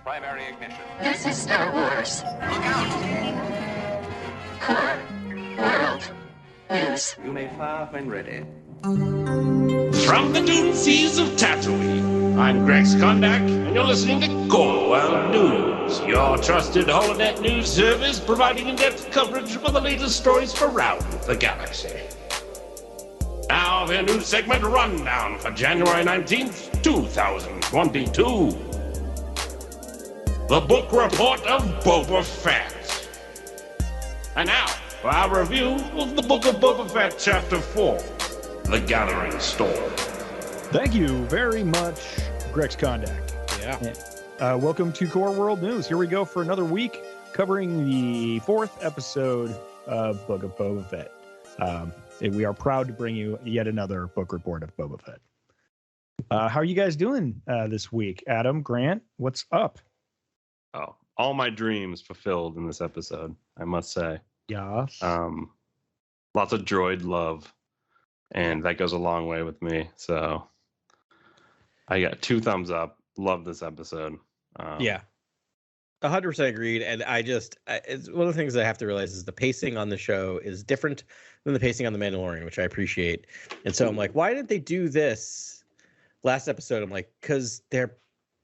Primary ignition. This is Star Wars. Look out! Core World News. You may fire when ready. From the dune seas of Tatooine, I'm Greg Skondak, and you're listening to Core World News, your trusted holonet news service providing in-depth coverage of the latest stories from around the galaxy. Now, the news segment rundown for January 19th, 2022. The book report of Boba Fett. And now, for our review of the Book of Boba Fett, Chapter 4, The Gathering Storm. Thank you very much, Greg Skondak. Yeah. Welcome to Core World News. Here we go for another week, covering the 4th episode of Book of Boba Fett. We are proud to bring you yet another book report of Boba Fett. How are you guys doing this week? Adam, Grant, what's up? Oh, all my dreams fulfilled in this episode, I must say. Yes. Lots of droid love, and that goes a long way with me. So I got 2 thumbs up. Love this episode. Yeah, 100% agreed. And it's one of the things I have to realize is the pacing on the show is different than the pacing on The Mandalorian, which I appreciate. And so I'm like, why didn't they do this last episode? I'm like, because they're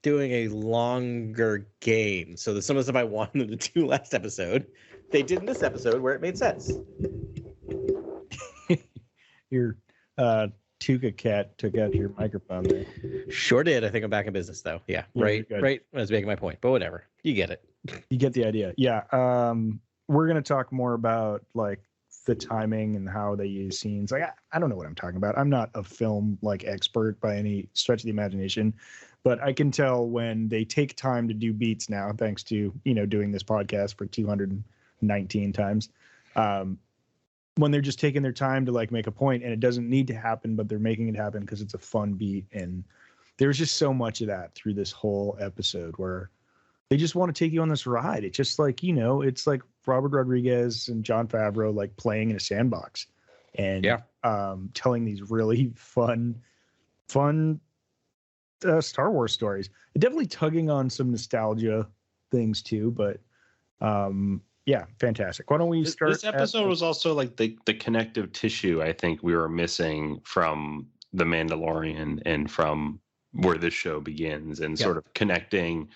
doing a longer game. So some of the stuff I wanted them to do last episode, they did in this episode where it made sense. Your Tuca cat took out your microphone there. Sure did. I think I'm back in business though. Yeah, right. I was making my point, but whatever. You get it. You get the idea. Yeah. We're going to talk more about like the timing and how they use scenes. Like, I don't know what I'm talking about. I'm not a film like expert by any stretch of the imagination, but I can tell when they take time to do beats now, thanks to, doing this podcast for 219 times. When they're just taking their time to like make a point and it doesn't need to happen, but they're making it happen because it's a fun beat. And there's just so much of that through this whole episode where they just want to take you on this ride. It's just like, it's like Robert Rodriguez and Jon Favreau, like playing in a sandbox and telling these really fun Star Wars stories. Definitely tugging on some nostalgia things too, but yeah, fantastic. Why don't we start? This episode was also like the connective tissue I think we were missing from The Mandalorian and from where this show begins, and sort of connecting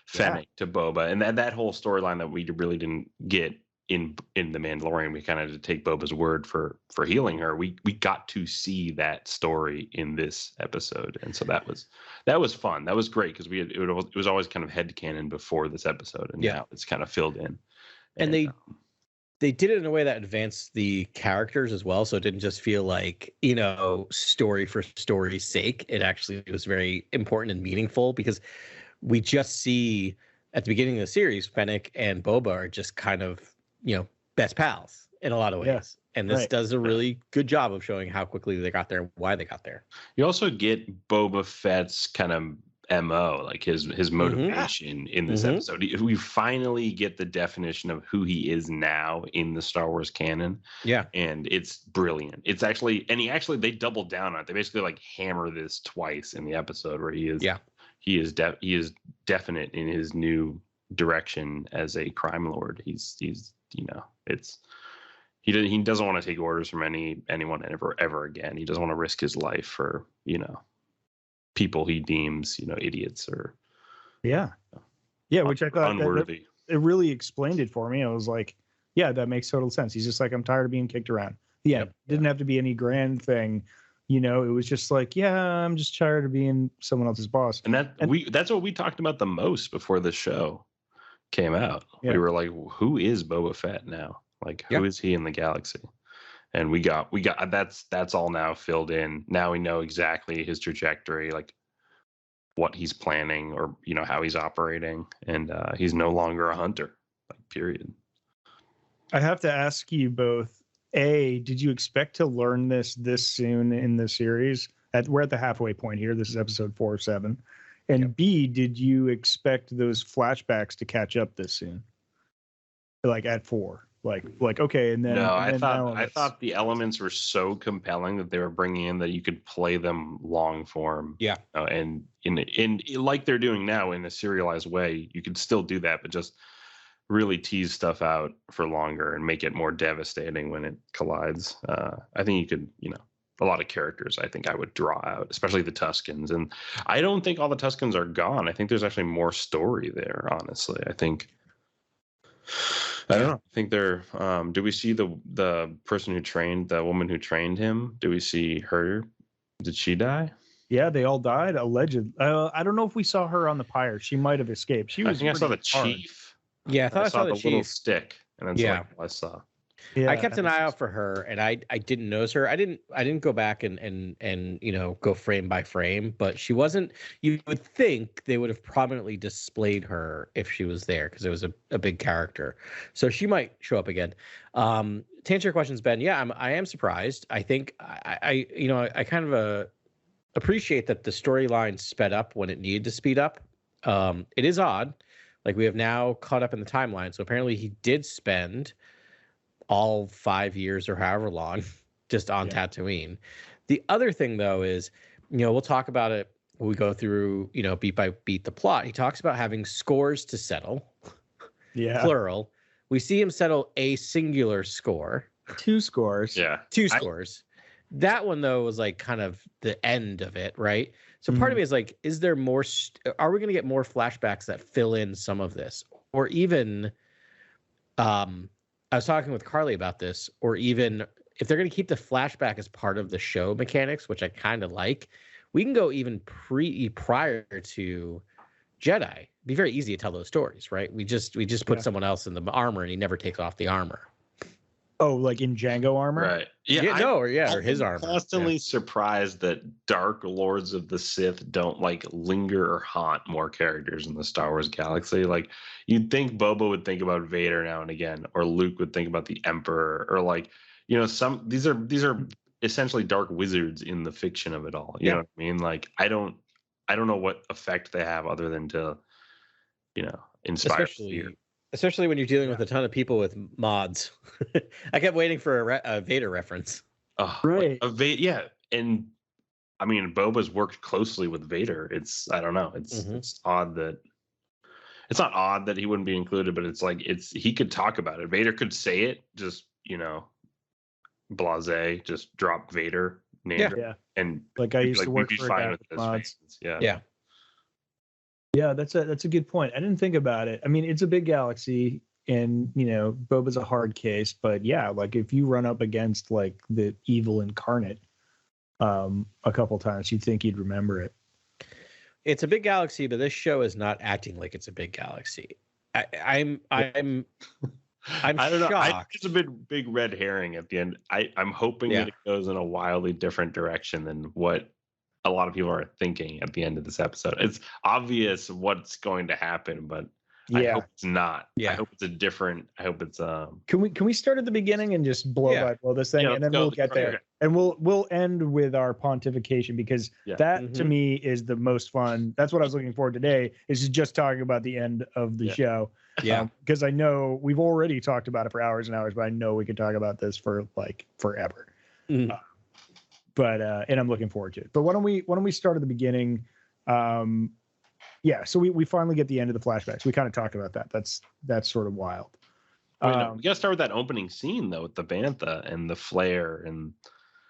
Fennec to Boba, and that whole storyline that we really didn't get in The Mandalorian. We kind of had to take Boba's word for healing her. We got to see that story in this episode, and so that was fun. That was great because it was always kind of headcanon before this episode, and now it's kind of filled in. And they did it in a way that advanced the characters as well. So it didn't just feel like, story for story's sake. It actually was very important and meaningful because we just see at the beginning of the series, Fennec and Boba are just kind of, best pals in a lot of ways. Yes. And this does a really good job of showing how quickly they got there and why they got there. You also get Boba Fett's kind of MO, like his motivation in this episode. We finally get the definition of who he is now in the Star Wars canon. Yeah. And it's brilliant. It's actually, they double down on it. They basically like hammer this twice in the episode where he is definite in his new direction as a crime lord. He doesn't want to take orders from anyone ever again. He doesn't want to risk his life for, people he deems, idiots or which I thought unworthy. It really explained it for me. I was like, yeah, that makes total sense. He's just like, I'm tired of being kicked around. Yeah, didn't have to be any grand thing. It was just like, I'm just tired of being someone else's boss. And that's what we talked about the most before the show came out. We were like, who is Boba Fett now? Like, who is he in the galaxy? And we got that's all now filled in. Now we know exactly his trajectory, like what he's planning or, how he's operating. And he's no longer a hunter, like, period. I have to ask you both, A, did you expect to learn this soon in the series? We're at the halfway point here. This is episode 4 of 7. And B, did you expect those flashbacks to catch up this soon? Like at 4? Like okay, and then No, and then now I it's- thought the elements were so compelling that they were bringing in that you could play them long form. Yeah. And in like they're doing now in a serialized way, you could still do that, but just really tease stuff out for longer and make it more devastating when it collides. I think you could, a lot of characters I think I would draw out, especially the Tuskens. And I don't think all the Tuskens are gone. I think there's actually more story there, honestly. I don't know. I think they're do we see the person who trained, the woman who trained him? Do we see her? Did she die? Yeah, they all died, alleged. I don't know if we saw her on the pyre. She might have escaped. She was I think I saw the pretty hard. chief. Yeah, I thought I saw the little chief. stick, and that's Yeah. all I saw. Yeah, I kept an eye out for her, and I didn't notice her. I didn't go back and go frame by frame, but she wasn't. You would think they would have prominently displayed her if she was there because it was a big character, so she might show up again. To answer your questions, Ben, yeah, I am surprised. I think I kind of appreciate that the storyline sped up when it needed to speed up. It is odd, like we have now caught up in the timeline, so apparently he did spend all 5 years or however long just on Tatooine. The other thing though is, we'll talk about it when we go through, beat by beat the plot. He talks about having scores to settle. Yeah. Plural. We see him settle a singular score. 2 scores. Yeah. 2 scores. That one though was like kind of the end of it, right? So part of me is like, is there more are we going to get more flashbacks that fill in some of this? Or even I was talking with Carly about this, or even if they're going to keep the flashback as part of the show mechanics, which I kind of like, we can go even prior to Jedi. It'd be very easy to tell those stories, right? We just put someone else in the armor, and he never takes off the armor. Oh, like in Django armor? Right. Or his I'm armor. Constantly surprised that Dark Lords of the Sith don't like linger or haunt more characters in the Star Wars galaxy. Like you'd think Boba would think about Vader now and again, or Luke would think about the Emperor, or like these are essentially dark wizards in the fiction of it all. You know what I mean? Like I don't know what effect they have other than to inspire fear. Especially when you're dealing with a ton of people with mods. I kept waiting for a Vader reference. Right. Yeah. And I mean, Boba's worked closely with Vader. I don't know. It's odd that it's not odd that he wouldn't be included, but it's like, he could talk about it. Vader could say it, just, blasé, just drop Vader name. Yeah. And like I used to work for a guy with his mods. fans. Yeah. Yeah. Yeah, that's a good point. I didn't think about it. I mean, it's a big galaxy, and Boba's a hard case, but yeah, like if you run up against like the evil incarnate a couple times, you'd think you'd remember it. It's a big galaxy, but this show is not acting like it's a big galaxy. I'm I don't know. shocked. It's a big red herring at the end. I'm hoping that it goes in a wildly different direction than what a lot of people are thinking at the end of this episode. It's obvious what's going to happen, but I hope it's not. Yeah. I hope it's a different. I hope it's Can we start at the beginning and just blow this thing, and then we'll get there, and we'll end with our pontification, because that to me is the most fun. That's what I was looking for today, is just talking about the end of the show. Yeah. Because I know we've already talked about it for hours and hours, but I know we could talk about this for like forever. But and I'm looking forward to it. But why don't we start at the beginning? So we finally get the end of the flashbacks. We kind of talked about that. That's sort of wild. We gotta start with that opening scene though, with the bantha and the flare and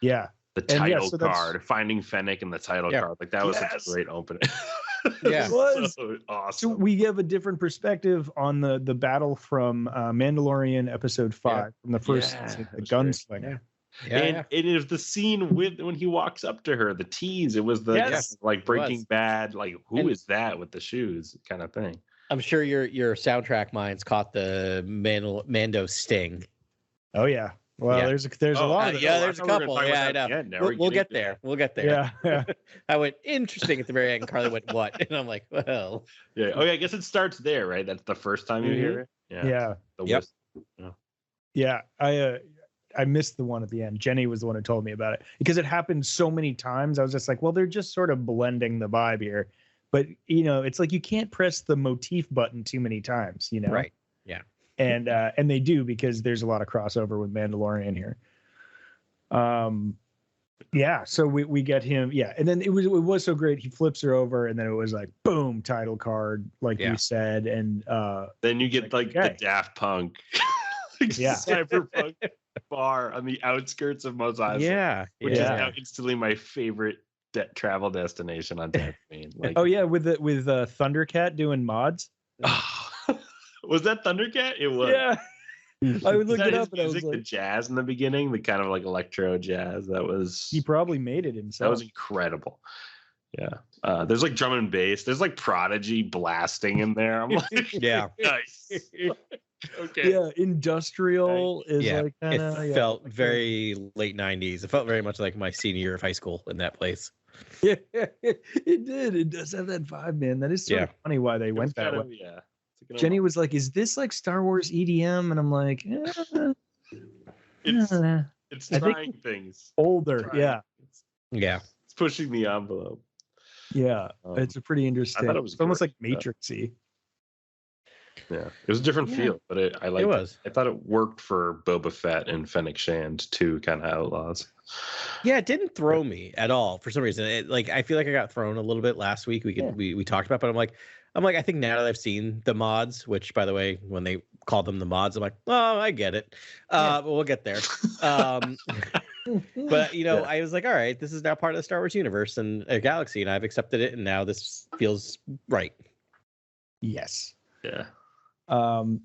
the title card, finding Fennec and the title card. Like that was such a great opening. Yeah, it was so awesome. So we have a different perspective on the battle from Mandalorian episode 5 from the first season, the gunslinger. And it is the scene when he walks up to her, the tease. It was the like Breaking Bad, like who is that with the shoes kind of thing. I'm sure your soundtrack minds caught the Mando sting. Oh yeah. Well, there's a lot of there's a couple. Yeah, I know. We'll get there. We'll get there. Yeah. I went interesting at the very end, and Carly went, "What?" And I'm like, "Well." Yeah. Okay. I guess it starts there, right? That's the first time you hear it. Yeah. Yeah. I missed the one at the end. Jenny was the one who told me about it, because it happened so many times. I was just like, well, they're just sort of blending the vibe here. But, it's like you can't press the motif button too many times, Right. Yeah. and they do because there's a lot of crossover with Mandalorian here. Yeah, so we get him, and then it was so great. He flips her over, and then it was like boom, title card, like you said, and then you get like the Daft Punk, cyberpunk bar on the outskirts of Mos Eisley, which is now instantly my favorite travel destination on Tatooine. Like, with Thundercat doing mods. Was that Thundercat? It was. Yeah. I would look it up, and I was like, the jazz in the beginning, the kind of like electro jazz. That was. He probably made it himself. That was incredible. Yeah. There's like drum and bass. There's like Prodigy blasting in there. I'm like, nice. Okay. Yeah, industrial is like kind of. It felt very late '90s. It felt very much like my senior year of high school in that place. Yeah, it did. It does have that vibe, man. That is sort of funny why they went that way. Yeah. Jenny was like, "Is this like Star Wars EDM?" And I'm like, It's trying things. Older, yeah. It's pushing the envelope. Yeah, it's a pretty interesting. I thought it was almost like Matrixy. Yeah, it was a different feel, but I liked it. I thought it worked for Boba Fett and Fennec Shand, two kind of outlaws. Yeah, it didn't throw me at all for some reason. I feel like I got thrown a little bit last week. We talked about, but I'm like, I think now that I've seen the mods, which by the way, when they call them the mods, I'm like, oh, I get it. But we'll get there. But I was like, all right, this is now part of the Star Wars universe and a galaxy, and I've accepted it, and now this feels right. Yes. Yeah.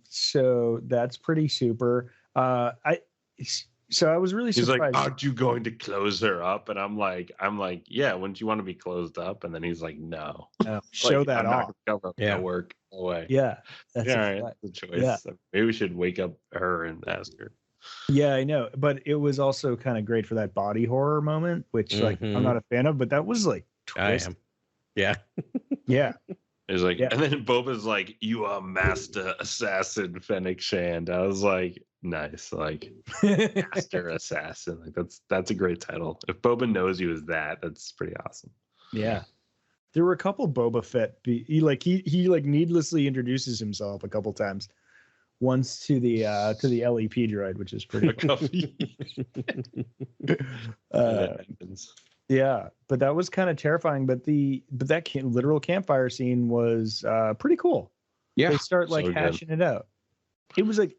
So that's pretty super. So I was really surprised. He's like, aren't you going to close her up? And I'm like, yeah, wouldn't you want to be closed up? And then he's like, no. Show that off. That work away. Yeah. That's the choice. Yeah. Maybe we should wake up her and ask her. Yeah, I know. But it was also kind of great for that body horror moment, which like I'm not a fan of, but that was like twist. I am. Yeah. Yeah. It's like, and then Boba's like, "You are Master Assassin, Fennec Shand." I was like, nice, like Master Assassin. Like that's a great title. If Boba knows you as that, that's pretty awesome. Yeah, there were a couple Boba Fett. He needlessly introduces himself a couple times. Once to the LEP droid, which is pretty cool. Yeah, but that was kind of terrifying. But that literal campfire scene was pretty cool. Yeah, they start like hashing it out. It was like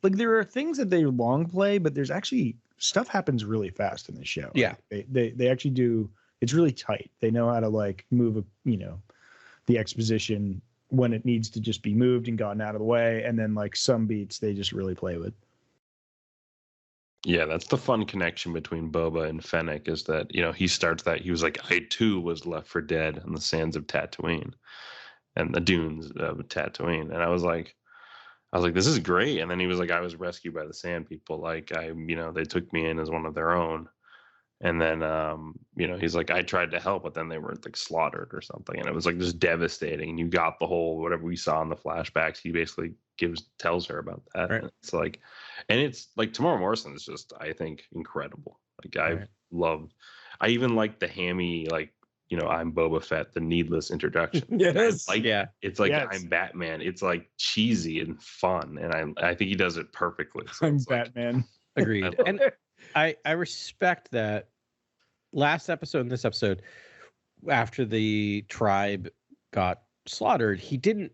there are things that they long play, but there's actually stuff happens really fast in the show. Yeah, they actually do. It's really tight. They know how to like move the exposition when it needs to just be moved and gotten out of the way, and then like some beats they just really play with. Yeah, that's the fun connection between Boba and Fennec is that, he starts that. He was like, I too was left for dead on the sands of Tatooine and the dunes of Tatooine. And I was like, this is great. And then he was like, I was rescued by the Sand People. Like they took me in as one of their own. And then, he's like, I tried to help, but then they were like slaughtered or something. And it was like just devastating. And you got the whole, whatever we saw in the flashbacks, he basically tells her about that. Right. And it's like, Tamora Morrison is just, I think, incredible. Like I even like the hammy, like, I'm Boba Fett, the needless introduction. Yes. It's like, I'm Batman. It's like cheesy and fun. And I think he does it perfectly. So I'm Batman. Agreed. And I respect that. Last episode and this episode, after the tribe got slaughtered,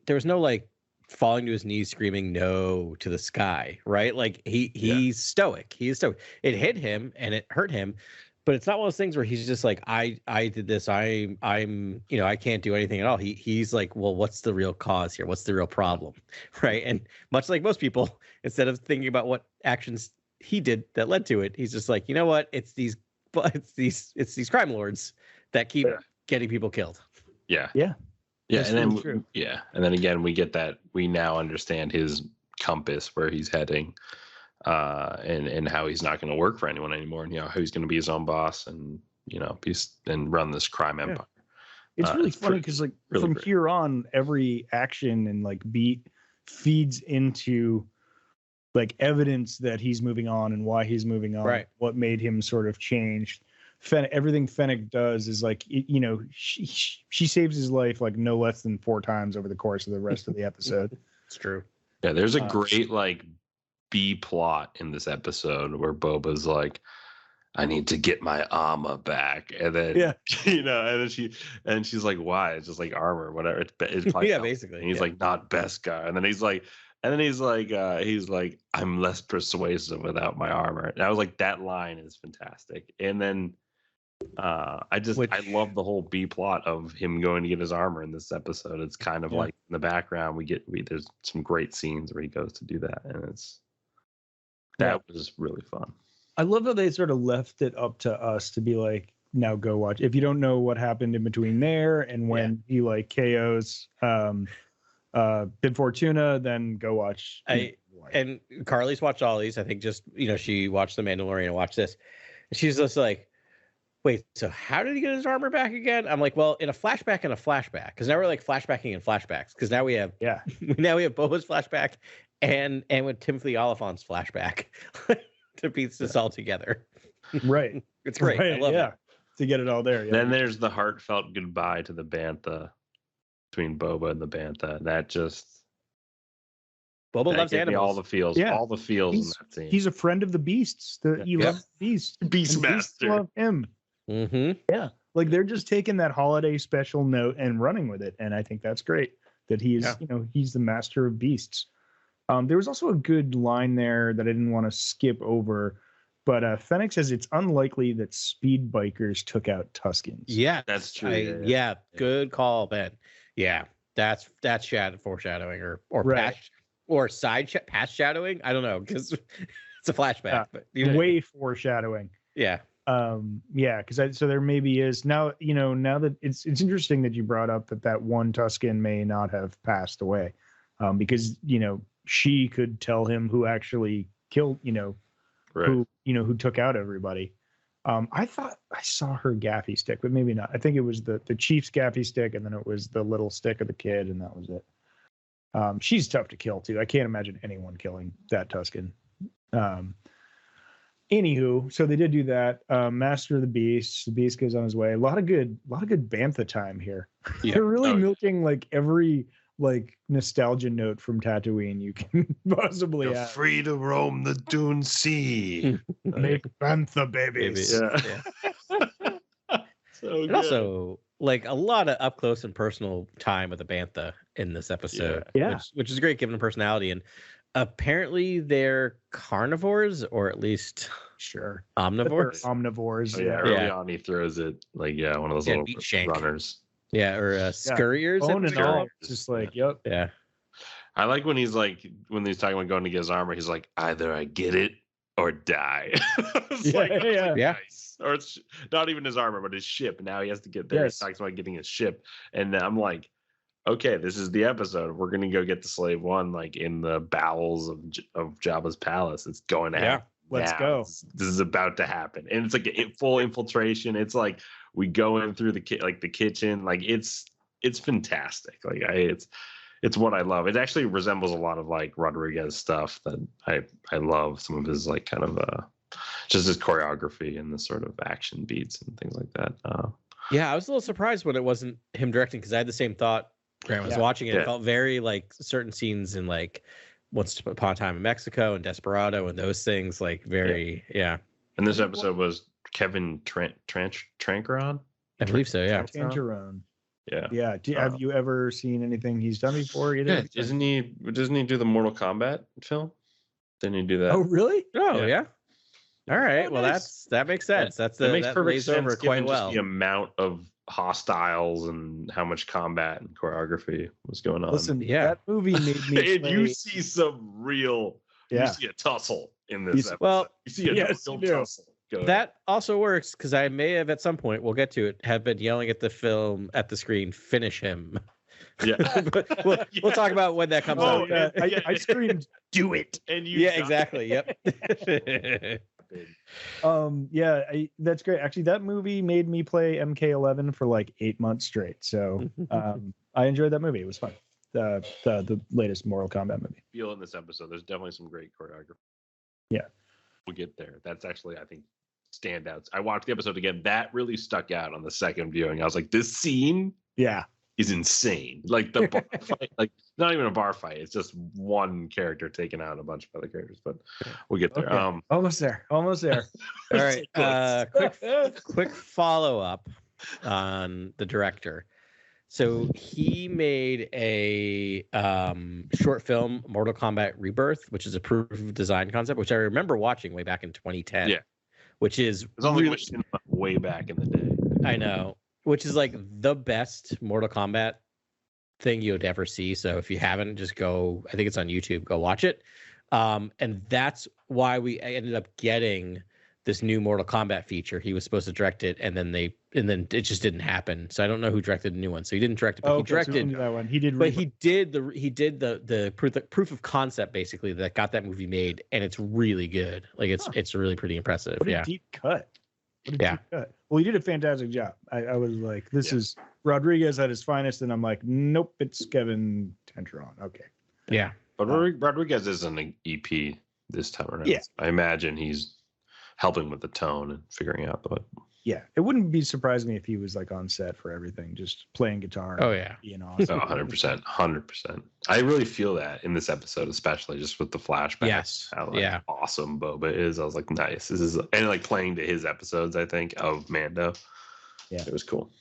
there was no like falling to his knees screaming no to the sky, right? Like he's stoic. He is stoic. It hit him and it hurt him, but it's not one of those things where he's just like, I did this. I'm I can't do anything at all. He's like, well, what's the real cause here? What's the real problem? Right. And much like most people, instead of thinking about what actions he did that led to it, he's just like, you know what? It's these crime lords that keep getting people killed. Yeah. Yeah. Yeah. And then and then again we get that we now understand his compass, where he's heading, and how he's not going to work for anyone anymore, and how he's going to be his own boss and and run this crime empire. It's really funny because really from here on, every action and like beat feeds into like evidence that he's moving on and why he's moving on, right? What made him sort of changed. Everything Fennec does is like, she saves his life like no less than 4 times over the course of the rest of the episode. It's true. Yeah, there's a great like B plot in this episode where Boba's like, I need to get my armor back, and then and then she's like, why? It's just like armor, whatever. It's Yeah, basically. And he's like, not best guy, and then he's like, I'm less persuasive without my armor. And I was like, that line is fantastic. And then I love the whole B plot of him going to get his armor in this episode. It's kind of like in the background there's some great scenes where he goes to do that, and that was really fun. I love how they sort of left it up to us to be like, now go watch. If you don't know what happened in between there and when he like KOs Bib Fortuna, then go watch. And Carly's watched all these. I think just, she watched The Mandalorian and watched this. And she's just like, wait, so how did he get his armor back again? I'm like, well, in a flashback and a flashback, because now we're like flashbacking and flashbacks, because now we have Boba's flashback and with Timothy Oliphant's flashback to piece this all together. Right. It's great. Right, I love it. To get it all there. Yeah. Then there's the heartfelt goodbye to the Bantha between Boba and the Bantha. That just Boba loves animals. All the feels. Yeah. All the feels in that scene. He's a friend of the beasts. He loves the beasts. Beastmaster. Love him. Mm-hmm. Yeah. Like they're just taking that holiday special note and running with it. And I think that's great that he's the master of beasts. There was also a good line there that I didn't want to skip over, but Fennec says it's unlikely that speed bikers took out Tuskens. Yeah, that's true. Good call, Ben. Yeah, that's foreshadowing or past shadowing. I don't know because it's a flashback, but way foreshadowing. Yeah. Because so there maybe is now that it's interesting that you brought up that one Tusken may not have passed away, because she could tell him who actually killed, who took out everybody. I thought I saw her gaffy stick, but maybe not. I think it was the chief's gaffy stick, and then it was the little stick of the kid, and that was it. She's tough to kill too. I can't imagine anyone killing that Tusken. Anywho, so they did do that. Master of the Beast. The Beast goes on his way. A lot of good Bantha time here. Yeah. They're really milking like every nostalgia note from Tatooine you can possibly have. Free to roam the Dune Sea. Make Bantha babies. Yeah. And also a lot of up close and personal time with the Bantha in this episode. Yeah. Which is great given the personality. And apparently they're carnivores, or at least omnivores. Omnivores. Early on he throws it one of those little runners. Yeah, or scurriers. Bone and all. It's just yep. Yeah. I like when he's talking about going to get his armor, he's like, either I get it or die. Nice. Or it's not even his armor, but his ship. Now he has to get there. Yes. He talks about getting his ship. And I'm like, okay, this is the episode. We're going to go get the Slave One, in the bowels of Jabba's palace. It's going to happen. Let's go. This is about to happen. And it's like a full infiltration. It's like we go in through the kitchen. It's fantastic. It's what I love. It actually resembles a lot of Rodriguez stuff that I love. Some of his kind of just his choreography and the sort of action beats and things like that. I was a little surprised when it wasn't him directing, because I had the same thought. Graham was watching it. It felt very certain scenes in Once Upon a Time in Mexico and Desperado and those things very. And this episode was Kevin Trancheron? I believe so. Yeah. Trancheron. Yeah. Have you ever seen anything he's done before? Either? Yeah. Doesn't he do the Mortal Kombat film? Didn't he do that? Oh, really? Oh, yeah. All right. Well, nice. that makes sense. That makes perfect sense over quite well. The amount of hostiles and how much combat and choreography was going on. Listen, that movie made me. And you see some real. You see a tussle in this episode. Well, you see a real tussle. That also works, because I may have at some point, we'll get to it, have been yelling at the screen, finish him. Yeah. we'll talk about when that comes out. I screamed, do it. And you exactly. Yep. That's great. Actually, that movie made me play MK11 for 8 months straight. So I enjoyed that movie. It was fun. The latest Mortal Kombat movie. Feel in this episode, there's definitely some great choreography. Yeah. We'll get there. That's actually, I think, standouts. I watched the episode again. That really stuck out on the second viewing. I was like, this scene is insane. Like the bar fight, like not even a bar fight. It's just one character taking out a bunch of other characters. But we'll get there. Okay. Almost there. Almost there. All right. Quick follow up on the director. So he made a short film, Mortal Kombat Rebirth, which is a proof of design concept, which I remember watching way back in 2010. Yeah. Which is it's only way back in the day. I know. Which is like the best Mortal Kombat thing you would ever see. So if you haven't, just go. I think it's on YouTube. Go watch it. And that's why we ended up getting this new Mortal Kombat feature. He was supposed to direct it, and then it just didn't happen. So I don't know who directed the new one. So he didn't direct it, but he directed that one. He did, but he did the proof of concept basically that got that movie made, and it's really good. Like it's really pretty impressive. What a deep cut. Deep cut. Well, he did a fantastic job. I was like, this is Rodriguez at his finest, and I'm like, nope, it's Kevin Tentron. Okay. Yeah. But Rodriguez is an EP this time around. Yeah. I imagine he's helping with the tone and figuring out what. Yeah, it wouldn't be surprising if he was like on set for everything, just playing guitar. Oh yeah, being awesome. 100%. I really feel that in this episode, especially just with the flashback. Yes, how awesome Boba is. I was like, nice. This is and like playing to his episodes. I think of Mando. Yeah, it was cool.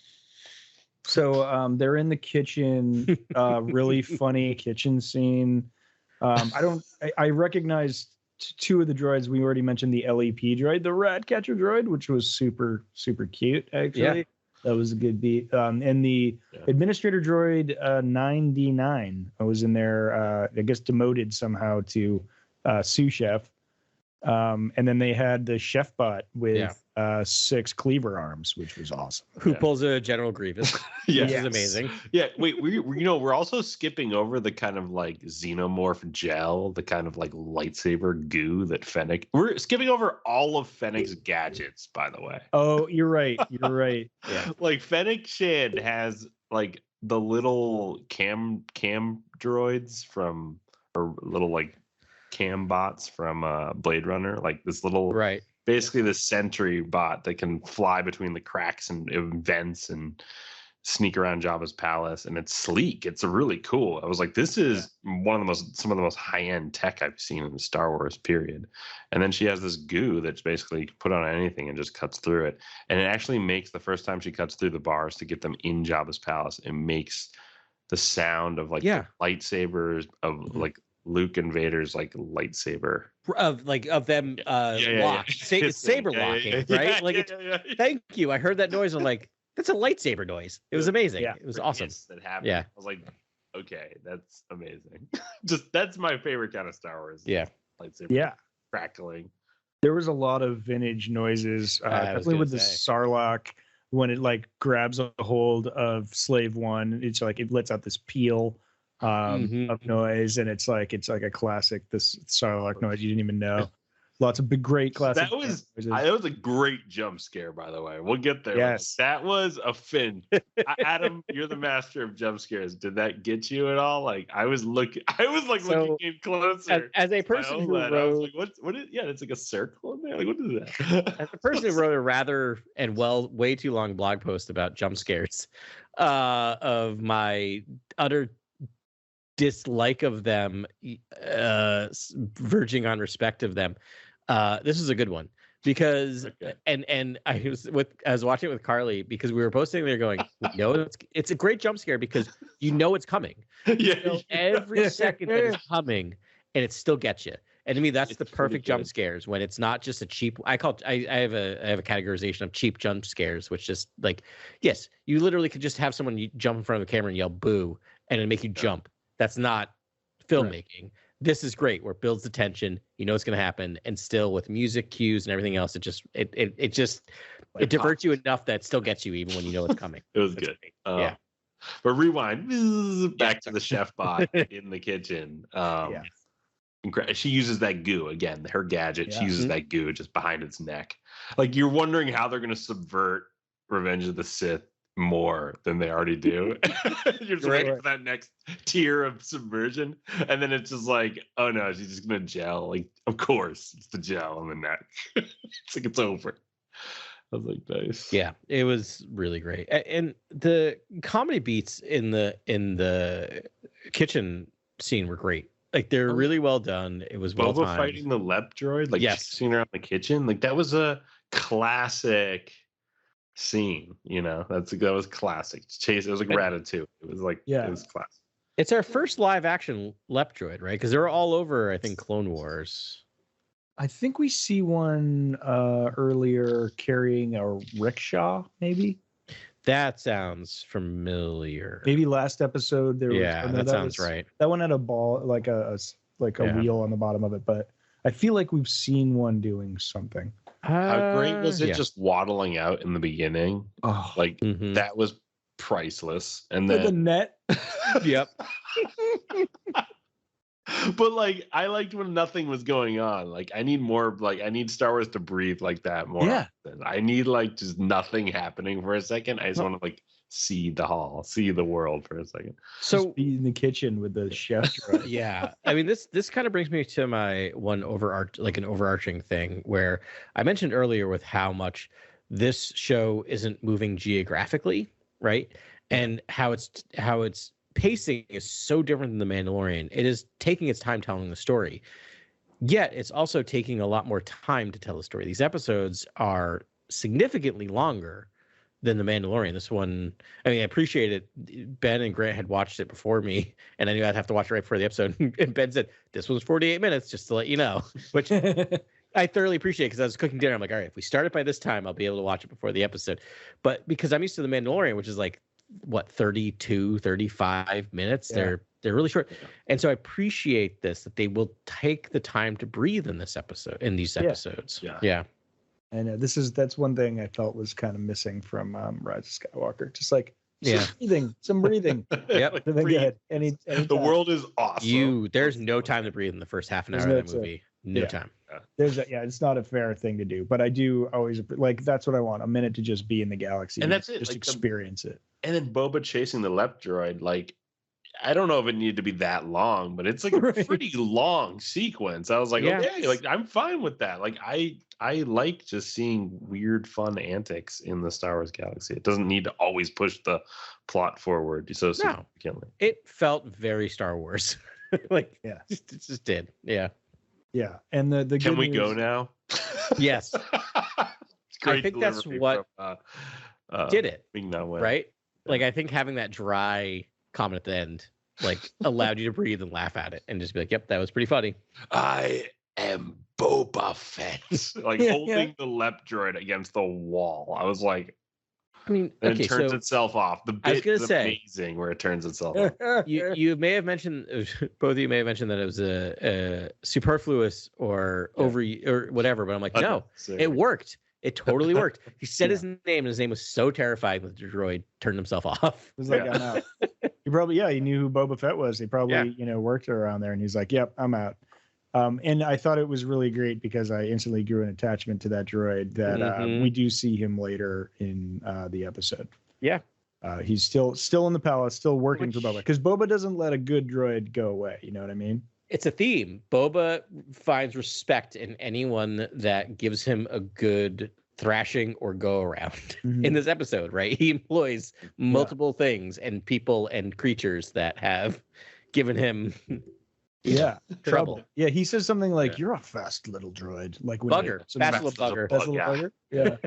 So they're in the kitchen. Really funny kitchen scene. I recognized two of the droids. We already mentioned the LEP droid, the rat catcher droid, which was super cute actually. Yeah. That was a good beat. And the administrator droid 9D9 was in there, I guess demoted somehow to sous chef. And then they had the chef bot with 6 cleaver arms, which was awesome. Who pulls a General Grievous, which is amazing. Yeah, wait, we're also skipping over the kind of like xenomorph gel, the kind of like lightsaber goo that Fennec. We're skipping over all of Fennec's gadgets, by the way. Oh, you're right. Yeah, like Fennec Shand has like the little cam droids from, or little like cam bots from Blade Runner, like this little basically the sentry bot that can fly between the cracks and vents and sneak around Jabba's palace, and it's sleek. It's really cool. I was like, this is some of the most high-end tech I've seen in the Star Wars period. And then she has this goo that's basically put on anything and just cuts through it. And it actually makes, the first time she cuts through the bars to get them in Jabba's palace, it makes the sound of like the lightsabers of like Luke and Vader's like lightsaber of them it's saber locking, right? Thank you. I heard that noise. I'm like, that's a lightsaber noise. It was amazing. Yeah, it was awesome. That happened. Yeah, I was like, okay, that's amazing. Just that's my favorite kind of Star Wars. Yeah, lightsaber. Crackling. There was a lot of vintage noises, definitely with the Sarlacc when it like grabs a hold of Slave One. It's like it lets out this peal of noise, and it's like a classic this Sarlacc noise you didn't even know. Lots of great classic. That was a great jump scare, by the way. We'll get there. Yes, that was a fin. Adam, you're the master of jump scares. Did that get you at all? Like I was looking in closer. As a person who wrote, I was like, what is? Yeah, it's like a circle in there. Like what is that? As a person who wrote a rather and way too long blog post about jump scares, of my utter dislike of them, verging on respect of them. This is a good one because and I was watching it with Carly because we were both sitting there going, it's a great jump scare because you know it's coming. Every second that it's coming and it still gets you. And to me, that's the perfect jump scares when it's not just a cheap. I have a categorization of cheap jump scares, which just like, yes, you literally could just have someone jump in front of the camera and yell boo and it'll make you jump. That's not filmmaking. Right. This is great where it builds the tension. You know it's going to happen, and still with music cues and everything else, it diverts you enough that it still gets you even when you know it's coming. It was good. But rewind back to the chef bot in the kitchen. She uses that goo again. Her gadget. She uses that goo just behind its neck. Like you're wondering how they're going to subvert Revenge of the Sith more than they already do. You're just waiting for that next tier of subversion, and then it's just like, oh no, she's just gonna gel. Like, of course, it's the gel on the neck. It's like it's over. I was like, nice. Yeah, it was really great. And the comedy beats in the kitchen scene were great. Like they're really well done. It was well Boba timed. fighting the Lep droid, like Yes. chasing around the kitchen. Like that was a classic scene, you know. That was classic. Chase, it was like Ratatouille. It was like it was classic. It's our first live action Lep droid, right? Because they were all over, I think, Clone Wars. I think we see one earlier carrying a rickshaw, maybe. That sounds familiar. Maybe last episode there was. Yeah, that sounds right. That one had a ball, like a wheel on the bottom of it, but I feel like we've seen one doing something. How great was it just waddling out in the beginning? Oh, like that was priceless. And then the net. Yep. But like I liked when nothing was going on. Like I need Star Wars to breathe like that more. Yeah. Often. I need like just nothing happening for a second. I just want to like see the hall, see the world for a second. So just be in the kitchen with the chef. Yeah. I mean this kind of brings me to my one overarching thing where I mentioned earlier with how much this show isn't moving geographically, right? And how it's pacing is so different than The Mandalorian. It is taking its time telling the story, yet it's also taking a lot more time to tell the story. These episodes are significantly longer than The Mandalorian. This one, I mean, I appreciate it. Ben and Grant had watched it before me, and I knew I'd have to watch it right before the episode. And Ben said, this was 48 minutes, just to let you know, which I thoroughly appreciate because I was cooking dinner. I'm like, all right, if we start it by this time, I'll be able to watch it before the episode. But because I'm used to The Mandalorian, which is like, 32, 35 minutes. They're really short. And so I appreciate that they will take the time to breathe in these episodes. Yeah. And that's one thing I felt was kind of missing from Rise of Skywalker. Just like some breathing. Yep. The world is awesome. There's no time to breathe in the first half an hour of the movie. No time. It's not a fair thing to do, but I do always like that's what I want, a minute to just be in the galaxy and that's it, just like experience it. And then Boba chasing the Lep droid, like I don't know if it needed to be that long, but it's like a pretty long sequence. I was like, okay, like I'm fine with that. Like I like just seeing weird, fun antics in the Star Wars galaxy. It doesn't need to always push the plot forward so significantly. It felt very Star Wars. It just did. Yeah. Yeah. And the can we go now? Yes. I think that's what did it. Right? Like I think having that dry comment at the end allowed you to breathe and laugh at it and just be like, yep, that was pretty funny. I am Boba Fett. Holding the Lep droid against the wall. I was like, I mean, and it turns itself off. The bit is amazing where it turns itself off. You may have mentioned, both of you may have mentioned that it was a superfluous or over or whatever, but I'm like, no, it worked. It totally worked. He said his name, and his name was so terrifying that the droid turned himself off. It was like, I'm out. He probably, he knew who Boba Fett was. He probably, worked around there, and he's like, yep, I'm out. And I thought it was really great because I instantly grew an attachment to that droid that we do see him later in the episode. Yeah. He's still in the palace, still working for Boba, because Boba doesn't let a good droid go away. You know what I mean? It's a theme. Boba finds respect in anyone that gives him a good thrashing or go around in this episode, right? He employs multiple things and people and creatures that have given him trouble. Yeah, he says something like, you're a fast little droid. Like bugger. Fast little bugger. Fast little bugger? Yeah.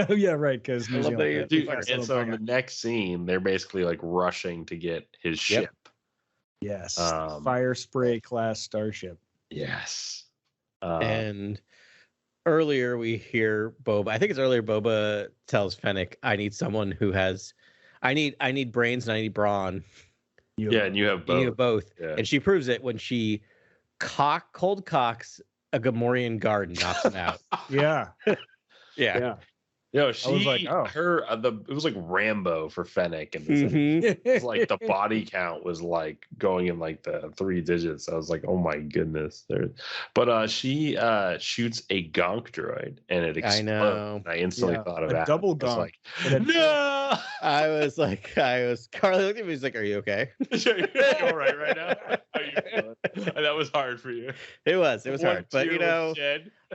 Yeah, right, because and so in the next scene, they're basically like rushing to get his ship. Yes, Fire Spray class starship. Yes, and earlier we hear Boba. I think it's earlier. Boba tells Fennec, "I need someone who has, I need brains and I need brawn." And you have both. You have both, and she proves it when she cold cocks a Gamorrean guard and knocks him out. Yeah. She was like, it was like Rambo for Fennec, and it was like the body count was like going in like the 3 digits. I was like, oh my goodness. But she shoots a gonk droid, and it explodes. I know. I instantly thought of that. Double gonk. No. Carly looked at me. He's like, "Are you okay? You all right now? How you feeling?" That was hard for you. It was hard, but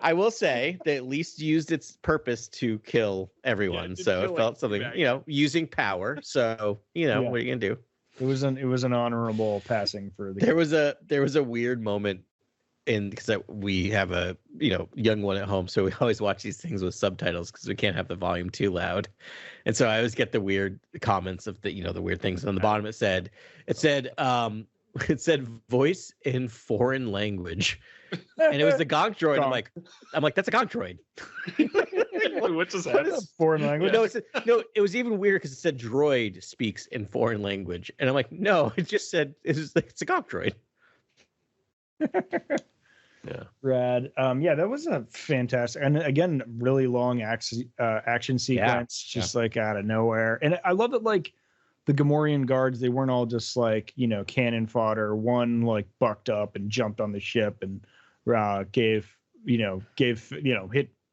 I will say they at least used its purpose to kill everyone. it So feel it like felt something, teabagging. using power. So, Yeah. what are you gonna do? It was an honorable passing for the. There was a weird moment because we have a young one at home, so we always watch these things with subtitles because we can't have the volume too loud, and so I always get the weird comments of the weird things. And on the bottom it said voice in foreign language, and it was the Gonk droid. I'm like that's a Gonk droid. What does What that? is foreign language? No, it was even weird because it said droid speaks in foreign language, and I'm like, no, it just said it's a Gonk droid. Yeah. Rad. That was a fantastic, and again, really long action sequence, just like out of nowhere. And I love it. Like the Gamorrean guards, they weren't all just like cannon fodder. One like bucked up and jumped on the ship and hit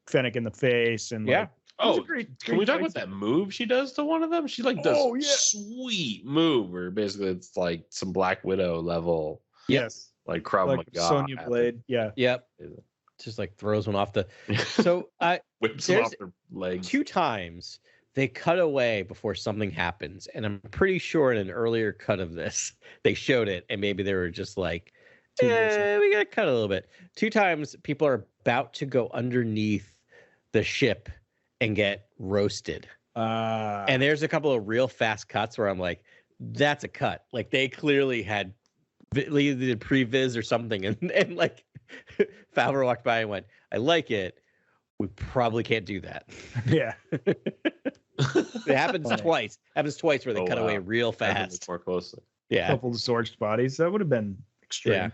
Fennec in the face and Yeah. Can we talk about that move she does to one of them? She like does sweet move where basically it's like some Black Widow level. Yes. Like Krav Like Maga. Sonya Blade. Yeah. Yep. Just like throws one off the. So whips them off their legs. 2 times they cut away before something happens, and I'm pretty sure in an earlier cut of this they showed it, and maybe they were just like, we gotta cut a little bit. 2 times people are about to go underneath the ship and get roasted. And there's a couple of real fast cuts where I'm like, that's a cut. Like they clearly had either did previs or something, and like Favreau walked by and went, I like it. We probably can't do that. Yeah. It happens twice. Happens twice where they cut away real fast. More closely. Yeah. A couple of scorched bodies. That would have been extreme.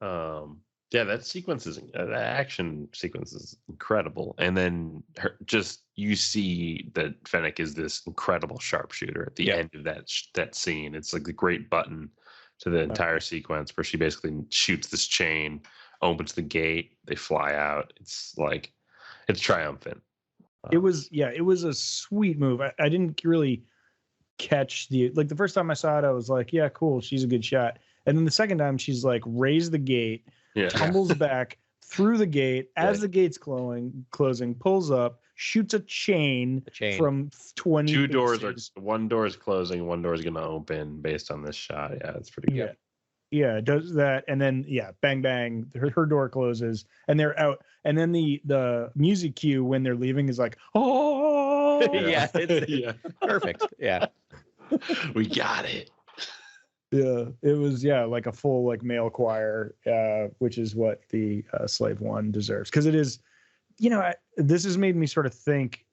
Yeah. That sequence that action sequence is incredible. And then you see that Fennec is this incredible sharpshooter at the end of that scene. It's like the great button to the entire sequence where she basically shoots this chain, opens the gate, they fly out. It's like, it's triumphant. It was a sweet move. I didn't really catch the first time I saw it, I was like, yeah, cool, she's a good shot. And then the second time she's like raised the gate, tumbles back through the gate as the gate's closing, pulls up, shoots a chain from 20 2 doors paces. one door is closing, one door is going to open based on this shot. Yeah, it's pretty good. Yeah, it does that, and then bang bang, her door closes and they're out. And then the music cue when they're leaving is like, oh it's perfect. Yeah. We got it. Yeah, it was like a full like male choir, which is what the Slave One deserves, because it is, this has made me sort of think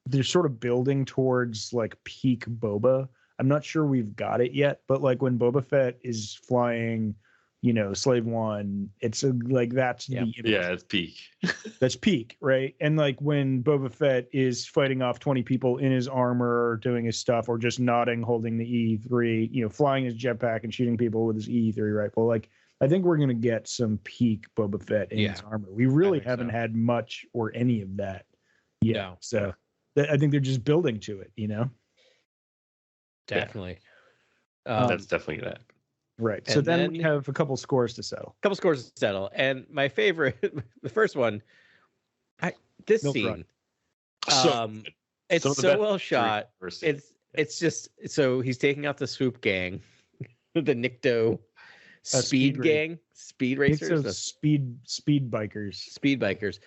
they're sort of building towards like peak Boba. I'm not sure we've got it yet, but like when Boba Fett is flying, Slave One, it's like that's the image. Yeah, it's peak. That's peak, right? And like when Boba Fett is fighting off 20 people in his armor, doing his stuff, or just nodding, holding the E3, flying his jetpack and shooting people with his E3 rifle. Like, I think we're gonna get some peak Boba Fett in his armor. We really haven't had much or any of that yet. No. So I think they're just building to it, Definitely. That's definitely gonna happen. Right. So then we have a couple scores to settle. And my favorite, the first one, this scene. It's so well shot. It's just, so he's taking out the swoop gang, the Nikto speed gang, speed racers, speed bikers.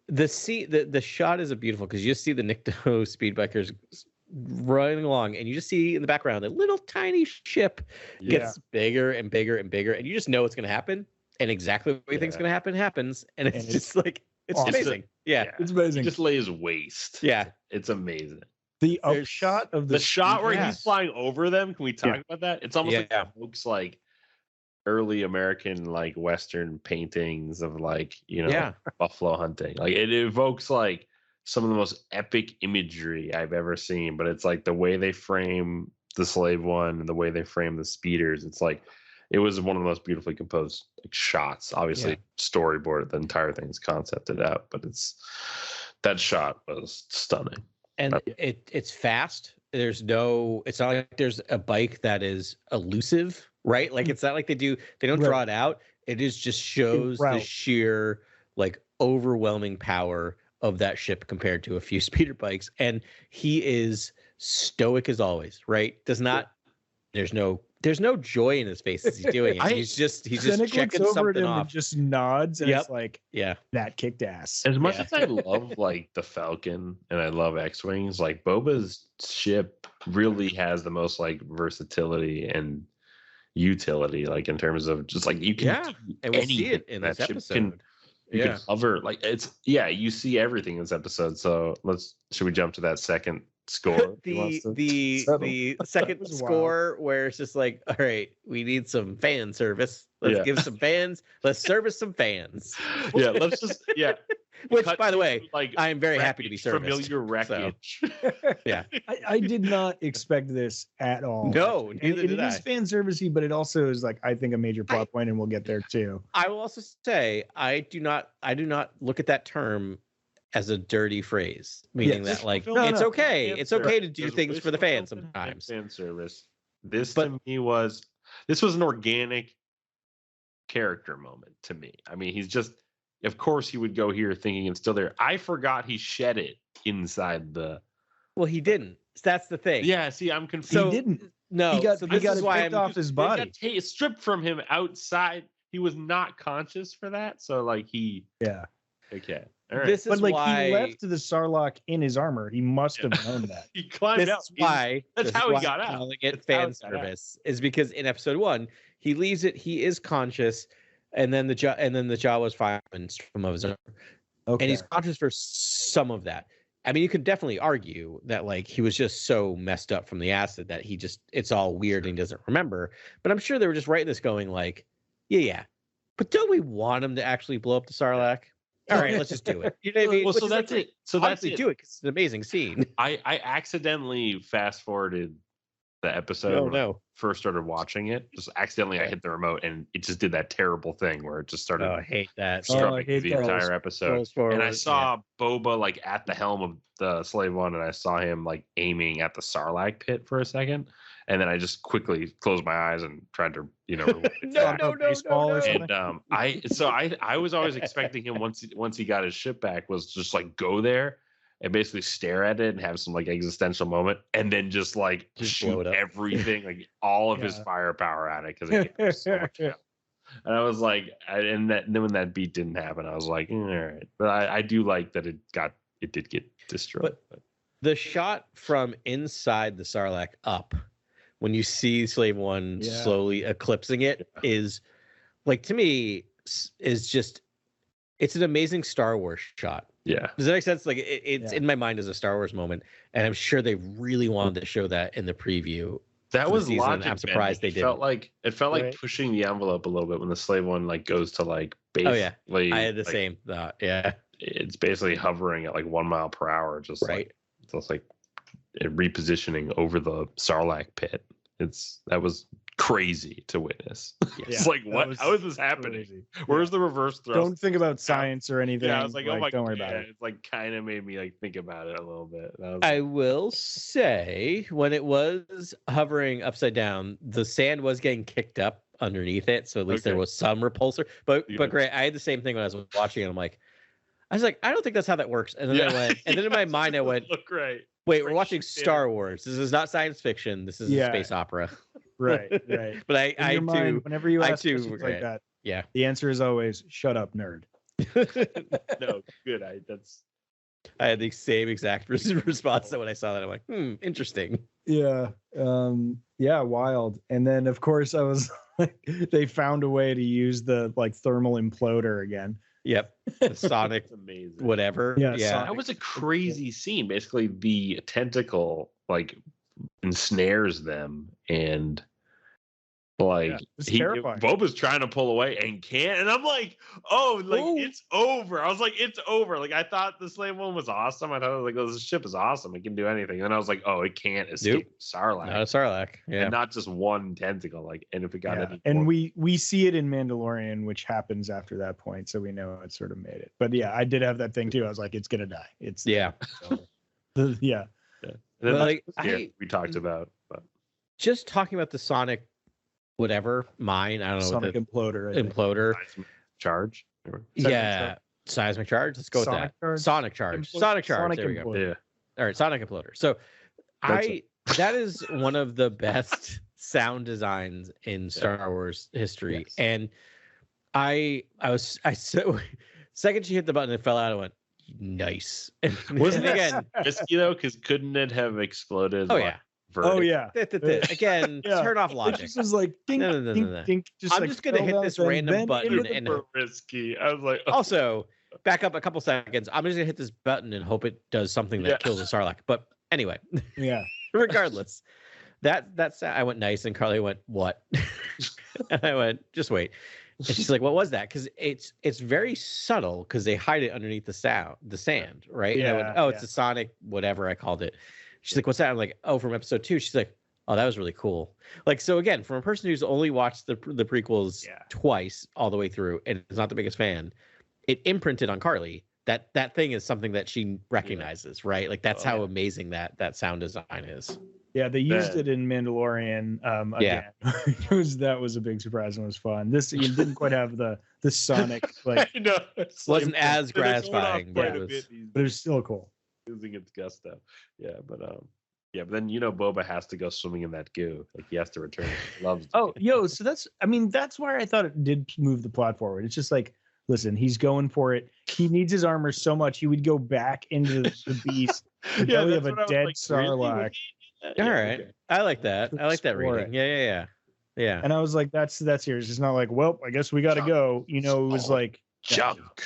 The shot is beautiful because you just see the Nikto speed bikers running along, and you just see in the background a little tiny ship gets bigger and bigger and bigger, and you just know what's going to happen, and exactly what you think is going to happen happens, and it's just like it's awesome. Amazing. It's amazing. He just lays waste. It's amazing. The upshot of the shot where he's flying over them. Can we talk about that? It's almost like it looks like early American like Western paintings of like buffalo hunting. Like it evokes like some of the most epic imagery I've ever seen, but it's like the way they frame the Slave One and the way they frame the speeders. It's like, it was one of the most beautifully composed shots. Obviously, storyboard, the entire thing's concepted out, but that shot was stunning. And it's fast. It's not like there's a bike that is elusive, right? Like it's not like they don't draw it out. It just shows the sheer like overwhelming power of that ship compared to a few speeder bikes, and he is stoic as always, right? There's no joy in his face as he's doing it. He's just Fennec checking looks over at something him and off. just nods, and it's like, Yeah. that kicked ass. As much Yeah. as I love like the Falcon and I love X-Wings, like Boba's ship really has the most like versatility and utility, like in terms of just like you can do And we see anything it in that this ship episode. you can hover, like you see everything in this episode. So should we jump to that second score? The second was score where it's just like, all right, we need some fan service. Let's give some fans. Let's service some fans. Yeah, let's just Which, cut by the to, way, like I am very happy to be serviced. familiar wreckage. Yeah. I did not expect this at all. No, actually. neither did It is I. fan servicey, but it also is like, I think, a major plot point, and we'll get there too. I will also say I do not look at that term as a dirty phrase, meaning Yes. that like No, it's no. okay. Fan It's okay to do service. things for the fans Fan sometimes. Fan service. This But- to me was an organic character moment to me. I mean, he's just, of course, he would go here thinking it's still there. I forgot he shed it inside the. Well, he didn't. That's the thing. Yeah, see, I'm confused. So He didn't. no. He got, so he this got is it why picked I'm off his It body. got stripped from him outside. He was not conscious for that. So like Yeah. okay. All right. This is But like, why he left the Sarlacc in his armor. He must have known that. he climbed this out. is why That's this is how he why got I'm out. calling it That's how fan he got out. service is because in episode 1 he leaves it. He is conscious, and then the Jawa's firing from his armor, Okay. and he's conscious for some of that. I mean, you could definitely argue that like he was just so messed up from the acid that it's all weird and he doesn't remember. But I'm sure they were just writing this going like, yeah. But don't we want him to actually blow up the Sarlacc? All right, let's just do it. You know what I mean? Well, so Which is that's like, it. So that's honestly, it. do it because it's an amazing scene. I accidentally fast forwarded the episode when I No. first started watching it. Just accidentally, I hit the remote and it just did that terrible thing where it just started Oh, I hate that. Oh, I strumming hate the that. entire episode. Scrolls forward, And I yeah. saw Boba like at the helm of the Slave One, and I saw him like aiming at the Sarlacc pit for a second, and then I just quickly closed my eyes and tried to rewind it No, back. no, Baseball or something. And I was always expecting him once he got his ship back was just like go there and basically stare at it and have some like existential moment, and then just like Just blow shoot it up. everything, like all of his Yeah. firepower at it because it gave him so much help. And I was like, and then when that beat didn't happen, I was like, all right. But I do like that it did get destroyed. But The shot from inside the Sarlacc up, when you see Slave One Yeah. slowly eclipsing it, is like to me is just it's an amazing Star Wars shot. yeah, Does that make sense? Like it's Yeah. in my mind as a Star Wars moment, and I'm sure they really wanted to show that in the preview. that for the was season. logic. I'm surprised they it felt didn't. it felt like Right. pushing the envelope a little bit when the Slave One like goes to like Oh, yeah. basically. I had the like, same thought. Yeah, It's basically hovering at like 1 mile per hour, just right. like it's like repositioning over the Sarlacc pit. That was crazy to witness. It's like, that what? was How is this happening? crazy. Where's the reverse thrust? Don't think about science or anything. Yeah, I was like, oh my don't god. worry about it. It's like kind of made me like think about it a little bit. That was, I will say when it was hovering upside down, the sand was getting kicked up underneath it, so at least there Okay. was some repulsor. But Yeah. great, I had the same thing when I was watching it. I was like, I don't think that's how that works. And then I went, and then in my mind I went, look great. wait, we're pretty watching standard. Star Wars. This is not science fiction. This is a Yeah. space opera. Right, right. But In I your mind, too, whenever you I ask too questions regret. like that, yeah. the answer is always "Shut up, nerd." No, good. I had the same exact response that when I saw that. I'm like, interesting. Yeah, yeah, wild. And then of course I was like, they found a way to use the like thermal imploder again. Yep. The Sonic, It's amazing. whatever. Yeah, Yeah. Sonic. That was a crazy scene. Basically, the tentacle like ensnares them, and like Yeah, it's terrifying. Boba's trying to pull away and can't. And I'm like, oh, like Ooh. it's over. I was like, it's over. Like I thought the Slave One was awesome. I thought like, oh, this ship is awesome. It can do anything. And then I was like, oh, it can't escape Sarlacc. Not a Sarlacc. Yeah. And not just one tentacle. Like, and if it got Yeah. any And more- we see it in Mandalorian, which happens after that point, so we know it sort of made it. But yeah, I did have that thing too. I was like, it's gonna die. It's Yeah. yeah. And then Well, that's like, the scare we talked about. But Just talking about the Sonic, whatever, mine, I don't know, Sonic what imploder. I the think. imploder. seismic charge. Seismic Yeah. charge. Seismic charge. Let's go with Sonic that. charge? Sonic charge. Sonic charge. Sonic There we go. imploder. Yeah. All right, Sonic imploder. So that is one of the best sound designs in Star Wars history. Yes. And I so second she hit the button and fell out, I went, nice. Wasn't And that risky though? Because couldn't it have exploded? Oh like, yeah. Oh vertically? yeah. Again, Yeah. turn off It logic. just was like ding, No. ding, ding, I'm like just gonna fell hit down this and random then button into the and Super risky. I was like, oh, also back up a couple seconds. I'm just gonna hit this button and hope it does something that Yeah. kills a Sarlacc. But anyway, Yeah. regardless, that's I went nice, and Carly went what? And I went just wait. And she's like, what was that? Because it's very subtle because they hide it underneath the sand, right? And I went, Yeah, it's a Sonic whatever I called it. She's like, what's that? I'm like, oh, from episode 2. She's like, oh, that was really cool. Like, so again, from a person who's only watched the prequels twice all the way through and is not the biggest fan, it imprinted on Carly that thing is something that she recognizes, right? Like that's how amazing that sound design is. Yeah, they used it in Mandalorian again. That was a big surprise and was fun. This you didn't quite have the Sonic like I know. It's Wasn't like- as they're going off gratifying, quite but a it bit was- these but it was still cool. losing its gusto. Yeah, but then Boba has to go swimming in that goo. Like he has to return. He loves. Oh, so that's why I thought it did move the plot forward. It's just like, listen, he's going for it. He needs his armor so much he would go back into the beast. The belly of that's a what I was dead like, Sarlacc. really? All right. Okay. I like that. I like that Explore reading. it. Yeah. And I was like, that's yours. It's not like, well, I guess we got to go. It was like Junk.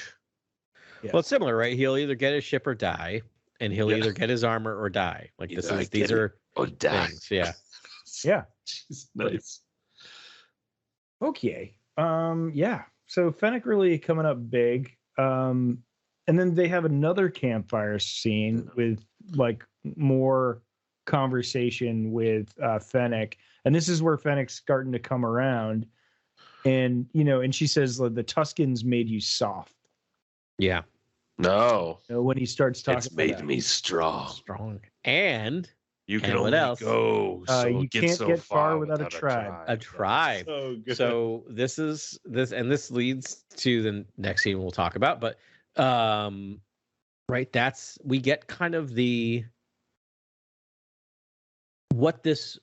Yeah. Well, it's similar, right? He'll either get his ship or die, and he'll either get his armor or die. Like these are things. Yeah. yeah. Jeez, nice. Okay. Yeah. So Fennec really coming up big. And then they have another campfire scene with like more conversation with Fennec. And this is where Fennec's starting to come around. And and she says the Tuscans made you soft. No, When he starts talking it's about made that. me strong. Strong. And You can And what only else? go. So you get can't so get far far without a tribe. a tribe. So good. So this leads to the next scene we'll talk about. But right, we get kind of what this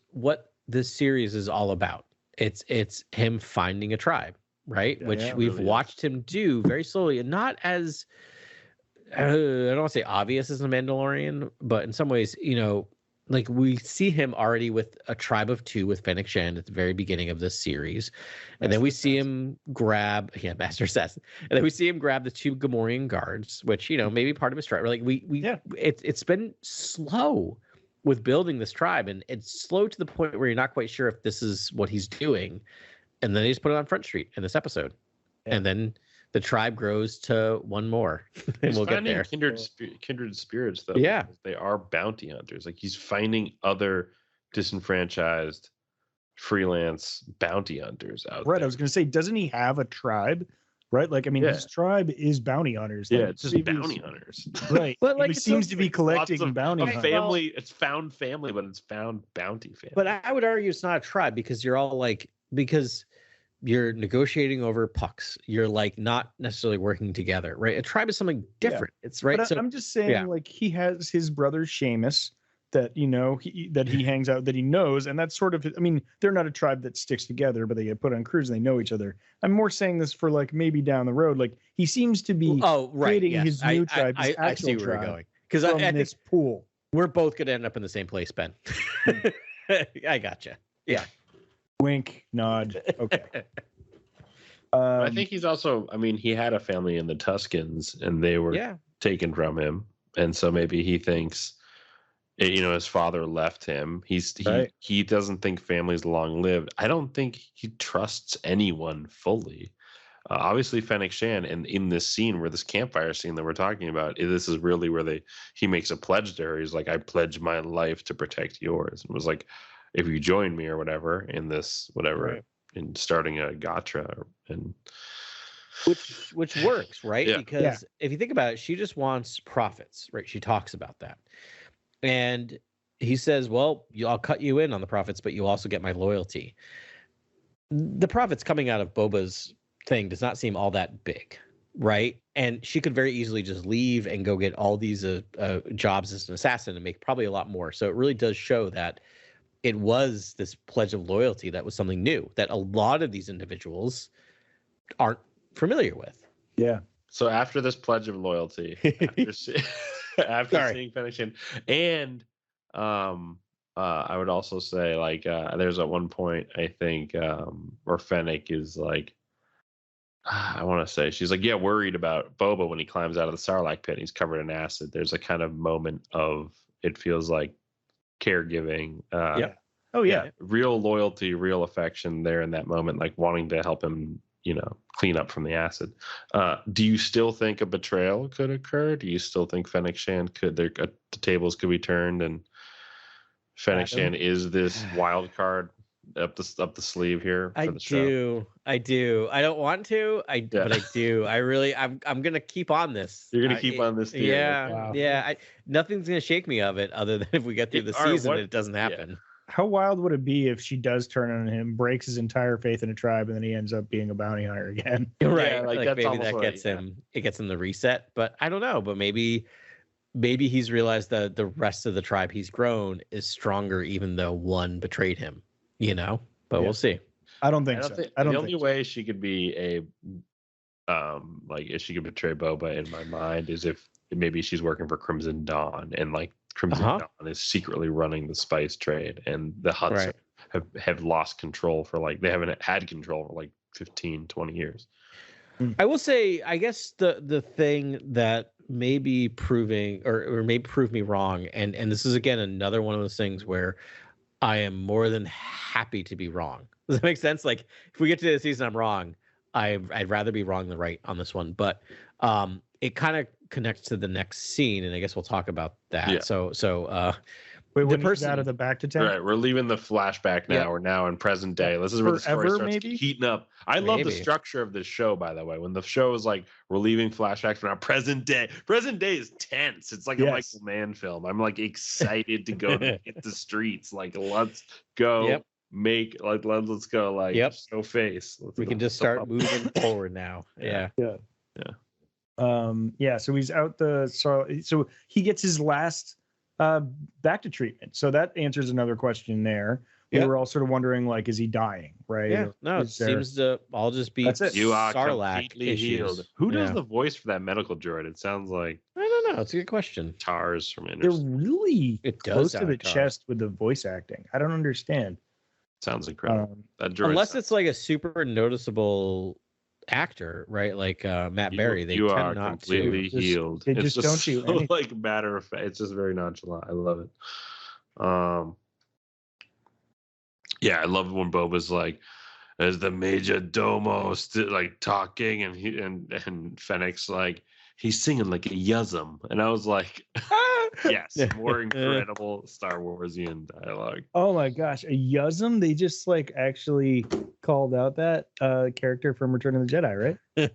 series is all about. It's him finding a tribe, right? Yeah, Which yeah, it we've really watched him do very slowly and not as I don't want to say obvious as the Mandalorian, but in some ways, like we see him already with a tribe of 2 with Fennec Shand at the very beginning of this series. And then we see him grab, Master Sess. And then we see him grab the 2 Gamorrean guards, which, maybe part of his tribe. Like it's been slow with building this tribe, and it's slow to the point where you're not quite sure if this is what he's doing. And then they just put it on Front Street in this episode. Yeah. And then the tribe grows to one more, and we'll get there. Kindred spirits, though. Yeah. Because they are bounty hunters. Like he's finding other disenfranchised freelance bounty hunters out there. Right. I was going to say, doesn't he have a tribe? Right. Like, his tribe is bounty hunters. Yeah, Like, it's just bounty hunters. Right. But, like, he it's seems also, to be like, collecting lots of bounty a hunters. family. It's found family, but it's found bounty family. But I would argue it's not a tribe because you're all because you're negotiating over pucks. You're not necessarily working together, right? A tribe is something different. It's right. But I'm just saying, like, he has his brother Seamus that he hangs out, that he knows, and that's sort of. They're not a tribe that sticks together, but they get put on crews and they know each other. I'm more saying this for maybe down the road. Like he seems to be creating his new tribe. I see where you're going because from I think this pool. We're both going to end up in the same place, Ben. I gotcha. Yeah. Wink, nod. Okay. I think he's also. He had a family in the Tuscans, and they were taken from him, and so maybe he thinks, his father left him. He doesn't think family's long lived. I don't think he trusts anyone fully. Obviously, Fennec Shand, and in this scene where this campfire scene that we're talking about, this is really where he makes a pledge to her. He's like, "I pledge my life to protect yours." And it was like, if you join me or whatever in this in starting a Gatra and which works, right? Yeah. Because if you think about it, she just wants profits, right? She talks about that. And he says, well, I'll cut you in on the profits, but you also get my loyalty. The profits coming out of Boba's thing does not seem all that big. right? And she could very easily just leave and go get all these jobs as an assassin and make probably a lot more. So it really does show that it was this pledge of loyalty that was something new that a lot of these individuals aren't familiar with. Yeah. So after this pledge of loyalty, after seeing Fennec Shand, and I would also say like there's at one point I think where Fennec is like, I want to say she's like, yeah, worried about Boba when he climbs out of the Sarlacc pit and he's covered in acid. There's a kind of moment of, it feels like, caregiving. Yep. Oh yeah. Real loyalty, real affection there in that moment, like wanting to help him, clean up from the acid. Do you still think a betrayal could occur? Do you still think Fennec Shand the tables could be turned and Fennec Shand is this wild card up the sleeve here for the show? I do. I don't want to. But I do. I'm gonna keep on this. You're gonna keep on this theory. Yeah. Wow. Yeah. Nothing's gonna shake me of it other than if we get through the season and it doesn't happen. Yeah. How wild would it be if she does turn on him, breaks his entire faith in a tribe, and then he ends up being a bounty hunter again? Right. Yeah, like that's maybe that gets him. It gets him the reset. But I don't know. But maybe he's realized that the rest of the tribe he's grown is stronger, even though one betrayed him. But we'll see. I don't think so. The only way she could be if she could betray Boba in my mind is if maybe she's working for Crimson Dawn and like Crimson Dawn is secretly running the spice trade and the Hutts have lost control they haven't had control for like 15, 20 years. I will say, I guess the thing that may be proving or may prove me wrong, and this is again another one of those things where I am more than happy to be wrong. Does that make sense? Like if we get to the season, I'm wrong. I'd rather be wrong than right on this one. But it kind of connects to the next scene, and I guess we'll talk about that. Yeah. So wait, when he's out of the back to town? Right, we're leaving the flashback now. Yeah. We're now in present day. This is where the story starts heating up. I love the structure of this show, by the way. When the show is like, we're leaving flashbacks for now, present day. Present day is tense. It's like a Michael Mann film. I'm like excited to go to hit the streets. Like, let's go. Yep. Let's go. Like, show face. We can just start moving forward now. Yeah. So he's out so he gets his last back to treatment. So that answers another question there. We were all sort of wondering, like, is he dying? Right? Yeah. No, it seems to all just be you are Sarlacc completely issues. Healed. Who does the voice for that medical droid? It sounds like I don't know. It's a good question. Tars from Inter. They're really close to the Tars. chest with the voice acting. I don't understand. Sounds incredible. Unless it's like a super noticeable actor, right? Like Matt Berry. They you tend are not completely to. healed. They just don't do anything. Like matter of fact. It's just very nonchalant. I love it. Yeah, I love when Boba's like, as the major domo like talking, and and Fennec's like, he's singing like a yuzum, and I was like, yes, more incredible Star Warsian dialogue. Oh my gosh, a yuzum! They just like actually called out that character from Return of the Jedi, right?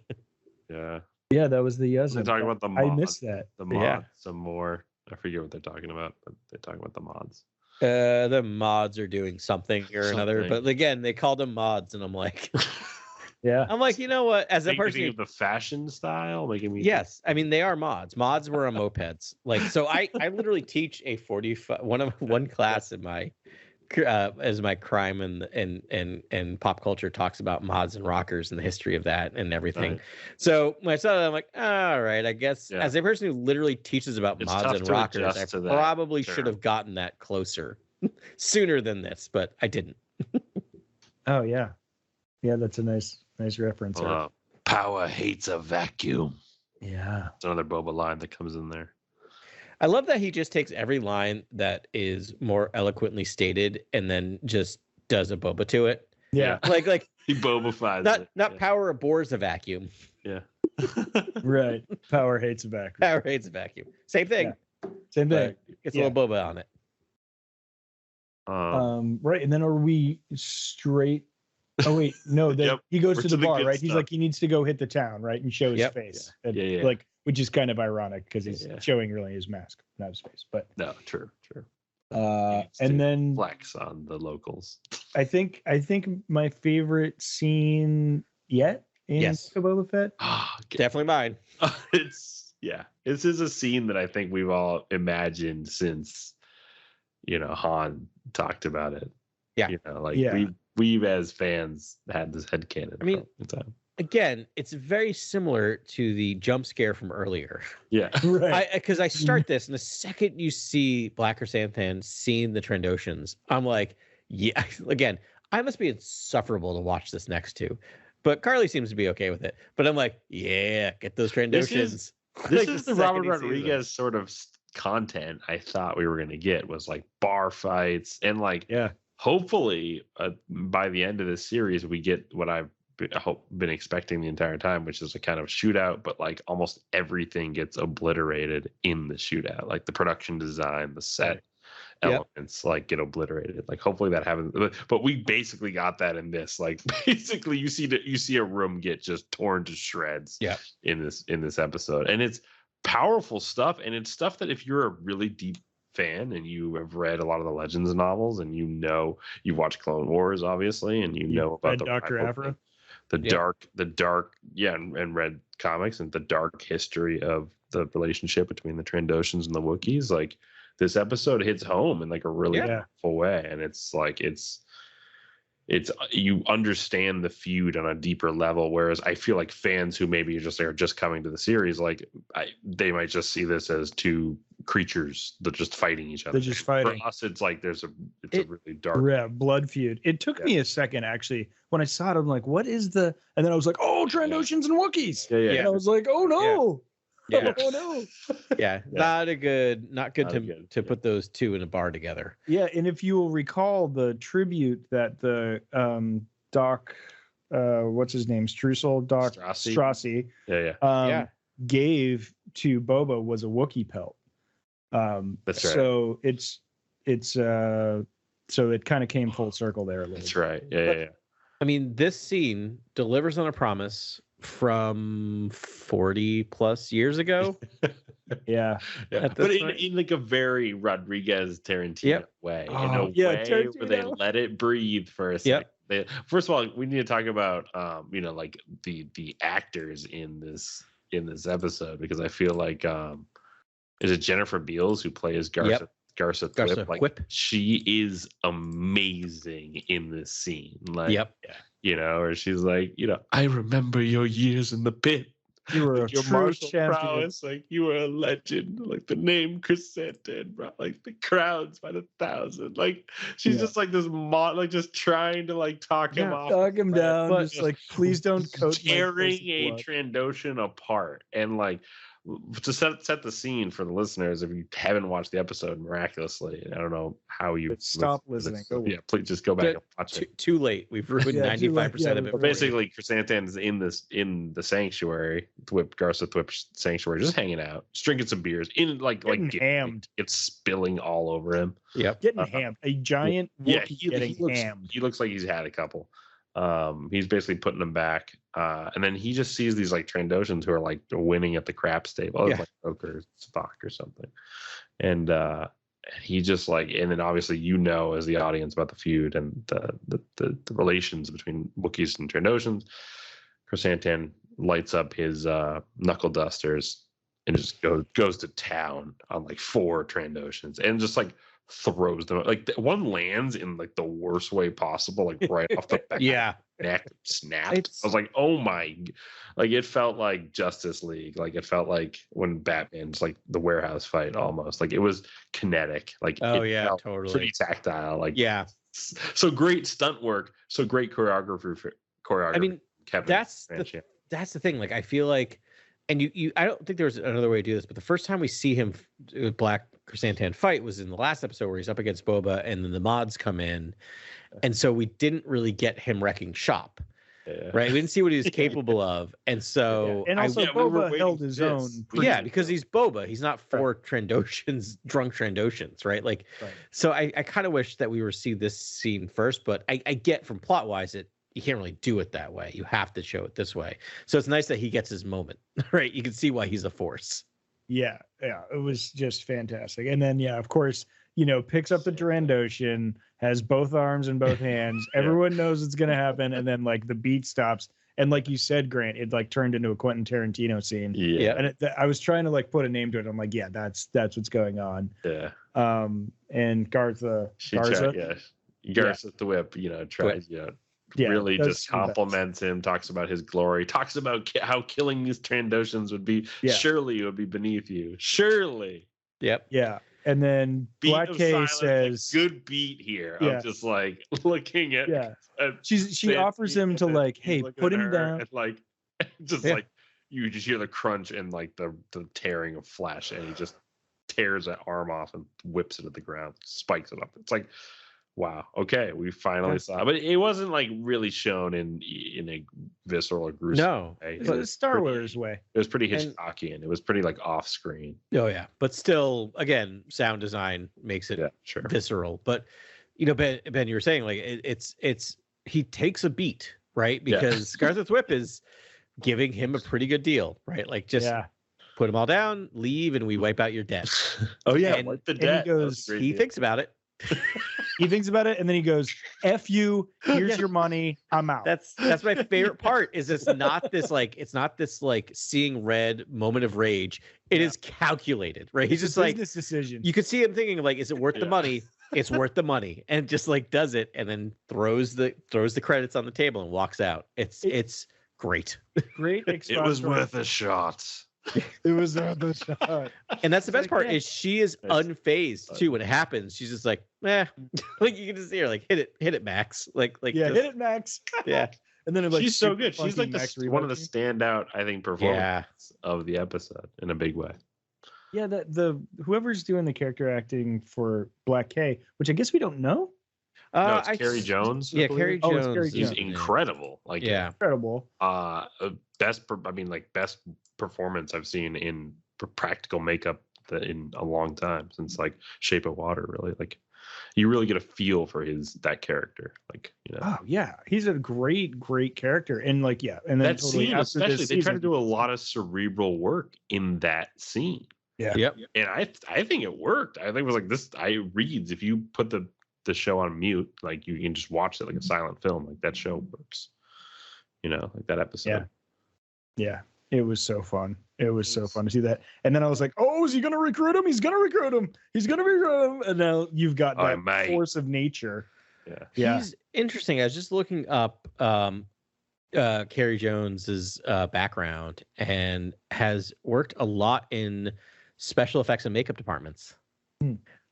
Yeah, that was the yuzum. They're talking about the mods. I missed that. The mods, some more. I forget what they're talking about, but they're talking about the mods. The mods are doing something or another, but again, they called them mods, and I'm like, I'm like, you know what? As a person, of the fashion style, making me. Yes, I mean they are mods. Mods were on mopeds. Like, so I literally teach a 45 one class in my as my crime and pop culture talks about mods and rockers and the history of that and everything. Right. So when I saw that, I'm like, all right, I guess as a person who literally teaches about mods and rockers, I probably should have gotten that closer sooner than this, but I didn't. Oh yeah, that's a nice reference. Power hates a vacuum. Yeah, it's another Boba line that comes in there. I love that he just takes every line that is more eloquently stated and then just does a Boba to it. Yeah. Like he Boba-fies it. Not power abhors a vacuum. Yeah. Right. Power hates a vacuum. Power hates a vacuum. Same thing. Yeah. Same thing. Gets a little Boba on it. Right. And then are we straight? Oh wait, no, he goes to the bar, right? He's like, he needs to go hit the town, right? And show his face. Yeah. Like, which is kind of ironic because he's showing really his mask, not his face. But no, true. And then flex on the locals. I think my favorite scene yet in Yes. Book of Boba Fett? Definitely mine. This is a scene that I think we've all imagined since, Han talked about it. Yeah. We've as fans had this headcanon. I mean, for a time. Again, it's very similar to the jump scare from earlier. Yeah. Right. Because I start this, and the second you see Black Chrysanthemum seeing the Trandoshans, I'm like, yeah. Again, I must be insufferable to watch this next to, but Carly seems to be okay with it. But I'm like, yeah, get those Trandoshans. This is the Robert Rodriguez sort of content I thought we were going to get, was like bar fights and hopefully by the end of this series we get what I've been expecting the entire time, which is a kind of shootout, but like almost everything gets obliterated in the shootout, like the production design, the set elements like get obliterated. Like hopefully that happens, but we basically got that in this. Like basically you see a room get just torn to shreds in this episode, and it's powerful stuff, and it's stuff that if you're a really deep fan and you have read a lot of the Legends novels, and you've watched Clone Wars obviously, and you know about the Dr. Aphra, and read comics and the dark history of the relationship between the Trandoshans and the Wookiees, like this episode hits home in like a really powerful way, and it's like it's you understand the feud on a deeper level, whereas I feel like fans who maybe are just coming to the series, like they might just see this as two creatures that just fighting each other. They're just fighting. For us, it's like it's a really dark blood feud. It took me a second actually when I saw it. I'm like, what is the? And then I was like, oh, Trandoshans and Wookiees. Yeah. And I was like, oh no. Yeah. Oh no. Not good to put those two in a bar together. Yeah, and if you will recall the tribute that the Doc, what's his name, Streusel, Doc Strassi, gave to Boba was a Wookiee pelt. That's right. So so it kind of came full circle there a little. That's right. Yeah. I mean, this scene delivers on a promise from 40 plus years ago. Yeah. But in like a very Rodriguez Tarantino way, in a way Tarantino. where they let it breathe for a second. First of all, we need to talk about like the actors in this episode, because I feel like is it Jennifer Beals who plays Garza Thwip? Like Whip. She is amazing in this scene. Like or she's like, I remember your years in the pit. You were like, your martial prowess, like you were a legend. Like the name Chrysanthemum brought like the crowds by the thousand. Like she's just like this like just trying to like talk him off, talk him down, but just like please don't coat tearing a Trandoshan apart. And like to set the scene for the listeners, if you haven't watched the episode, miraculously, I don't know how you stop listening. Please just go back and watch it. Too late. We've ruined 95% of it. Basically, Chrysanthemum is in the sanctuary, Garza Thwip's sanctuary, just hanging out, just drinking some beers, getting hammed. It's spilling all over him. Yep, getting hammed. A giant getting hammed. He looks like he's had a couple. He's basically putting them back, and then he just sees these like Trandoshans who are like winning at the craps table, like poker, Spock or something, and he just like, and then obviously as the audience about the feud and the relations between Wookiees and Trandoshans. Chrysanthemum lights up his knuckle dusters and just goes to town on like 4 Trandoshans and just like throws them, like one lands in like the worst way possible, like right off the back neck, snapped. I was like, oh my, like it felt like Justice League, like it felt like when Batman's like the warehouse fight, almost like it was kinetic, like totally pretty tactile, like so great stunt work, so great choreography. I mean, that's the thing, like I feel like, and you I don't think there's another way to do this, but the first time we see him Black Chrysanthemum fight was in the last episode where he's up against Boba, and then the mods come in, and so we didn't really get him wrecking shop, right? We didn't see what he was capable of, and so and also Boba held his own. Because he's Boba, he's not for Trandoshans, drunk Trandoshans, right? Like, so I kind of wish that we were see this scene first, but I get from plot wise you can't really do it that way. You have to show it this way. So it's nice that he gets his moment, right? You can see why he's a force. Yeah, it was just fantastic. And then, of course, picks up the Trandoshan, has both arms and both hands. Everyone knows it's going to happen. And then, like, the beat stops. And like you said, Grant, it like turned into a Quentin Tarantino scene. Yeah. And I was trying to like put a name to it. I'm like, yeah, that's what's going on. Yeah. And Garza. Garza the Whip, tries, really just compliments him, talks about his glory, talks about how killing these Trandoshans would be, surely it would be beneath you. Surely. Yep. Yeah. And then Black K says, good beat here. I'm just like looking at. Yeah. She offers him to like, hey, put him down. And like, just like, you just hear the crunch and like the tearing of flesh, and he just tears that arm off and whips it at the ground, spikes it up. It's like, wow, okay, we finally saw it. But it wasn't like really shown in a visceral or gruesome way. It was Star Wars way. It was pretty Hitchcockian. It was pretty like off screen. Oh yeah, but still, again, sound design makes it visceral. But Ben, you were saying like it's he takes a beat, right? Because Garth's Whip is giving him a pretty good deal, right? Like just put them all down, leave, and we wipe out your debt. Wipe the debt. He thinks about it. He thinks about it, and then he goes, "F you. Here's your money. I'm out." That's my favorite part. Is it's not this like seeing red moment of rage. It is calculated, right? He's just like business decision. You could see him thinking like, "Is it worth the money?" It's worth the money, and just like does it, and then throws the credits on the table and walks out. It's great. Great. It was worth a shot. It was the shot. And that's the best part is she is unfazed too when it happens. She's just like, like you can just see her like hit it, Max. Like hit it, Max. Yeah. And then she's so good. She's like one of the standout, I think, performances of the episode in a big way. Yeah, the whoever's doing the character acting for Black K, which I guess we don't know. No, it's Carrie Jones. Yeah, Carrie Jones. It's Carrie She's Jones. incredible. Like incredible. Best performance I've seen in practical makeup in a long time, since like Shape of Water. Really, like you really get a feel for that character. Like Oh yeah, he's a great character, and like and then that scene especially they try to do a lot of cerebral work in that scene. Yeah. Yep. And I think it worked. I think it was like this. Reads if you put the show on mute, like you can just watch it like a silent film. Like that show works. Like that episode. Yeah. It was so fun. It was so fun to see that. And then I was like, oh, is he going to recruit him? He's going to recruit him. He's going to recruit him. And now you've got that force of nature. Yeah. He's interesting. I was just looking up Carrie Jones's background, and has worked a lot in special effects and makeup departments.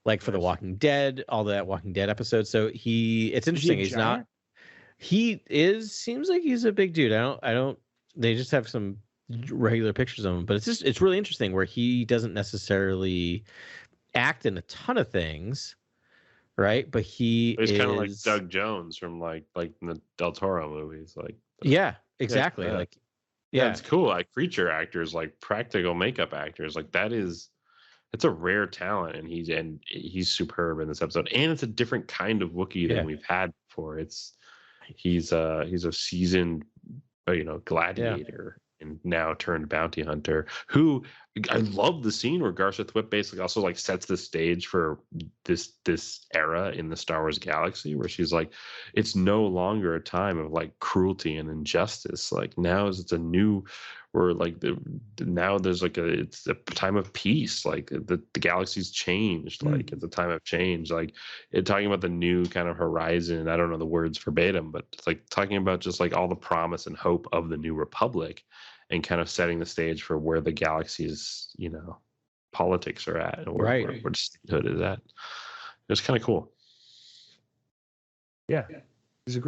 Like for The Walking Dead, all that Walking Dead episodes. So it's interesting. Seems like he's a big dude. I don't, they just have some regular pictures of him, but it's really interesting where he doesn't necessarily act in a ton of things, right? But he's kind of like Doug Jones from like the Del Toro movies, like exactly. It's cool. Like creature actors, like practical makeup actors, like it's a rare talent, and he's superb in this episode. And it's a different kind of Wookiee than we've had before. He's a seasoned, gladiator. And now turned bounty hunter, who I love the scene where Garza Whip basically also like sets the stage for this era in the Star Wars galaxy, where she's like, it's no longer a time of like cruelty and injustice. Like now it's a new, where like now there's like it's a time of peace. Like the galaxy's changed. Like it's a time of change. Like talking about the new kind of horizon. I don't know the words verbatim, but it's like talking about just like all the promise and hope of the new republic, and kind of setting the stage for where the galaxy's, politics are at, and where statehood is at. It was kind of cool. Yeah. It's a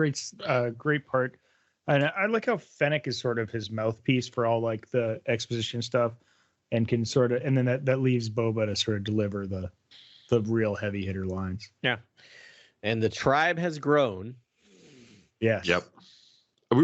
great part. And I like how Fennec is sort of his mouthpiece for all like the exposition stuff, and can sort of, and then that leaves Boba to sort of deliver the real heavy hitter lines. Yeah. And the tribe has grown. Yes. Yep. I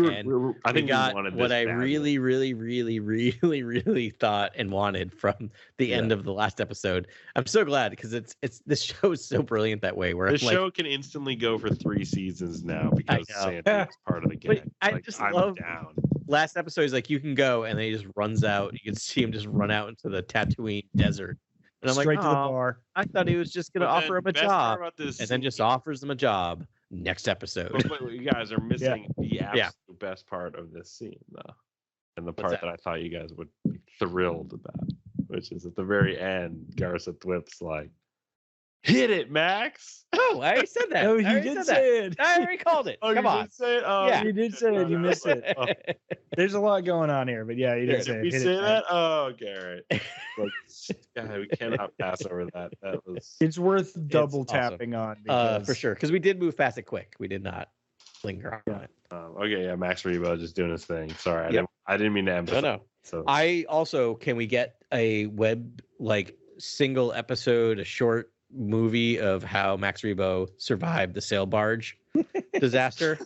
think we wanted what I really, really, really, really, really thought and wanted from the end of the last episode. I'm so glad, because this show is so brilliant that way. Where the show can instantly go for 3 seasons now, because Santa's part of the game. I just love down. Last episode is like, you can go, and then he just runs out. You can see him just run out into the Tatooine desert. And I'm straight like, to the bar. I thought he was just going to offer him a job, and then just offers him a job next episode. But you guys are missing the absolute the best part of this scene, though, and the What's part that? that I thought you guys would be thrilled about, which is at the very end, Garza Thwip's like, "Hit it, Max." Oh, I already said that. No, I you already did said say that. it. I already called it. Oh, Come you on. did say it? Oh, Yeah. You did say it. You missed it. There's a lot going on here, but yeah, you did say Did it. we Hit say it, that? Max. Oh, Garrett. Like, God, we cannot pass over that. That was. It's worth double awesome. tapping on. Because, For sure, because we did move fast and quick. We did not linger on it. Okay, yeah, Max Rebo just doing his thing. Sorry, Yep. I didn't mean to emphasize. No. So I also, can we get a web single episode, a short movie of how Max Rebo survived the sail barge disaster?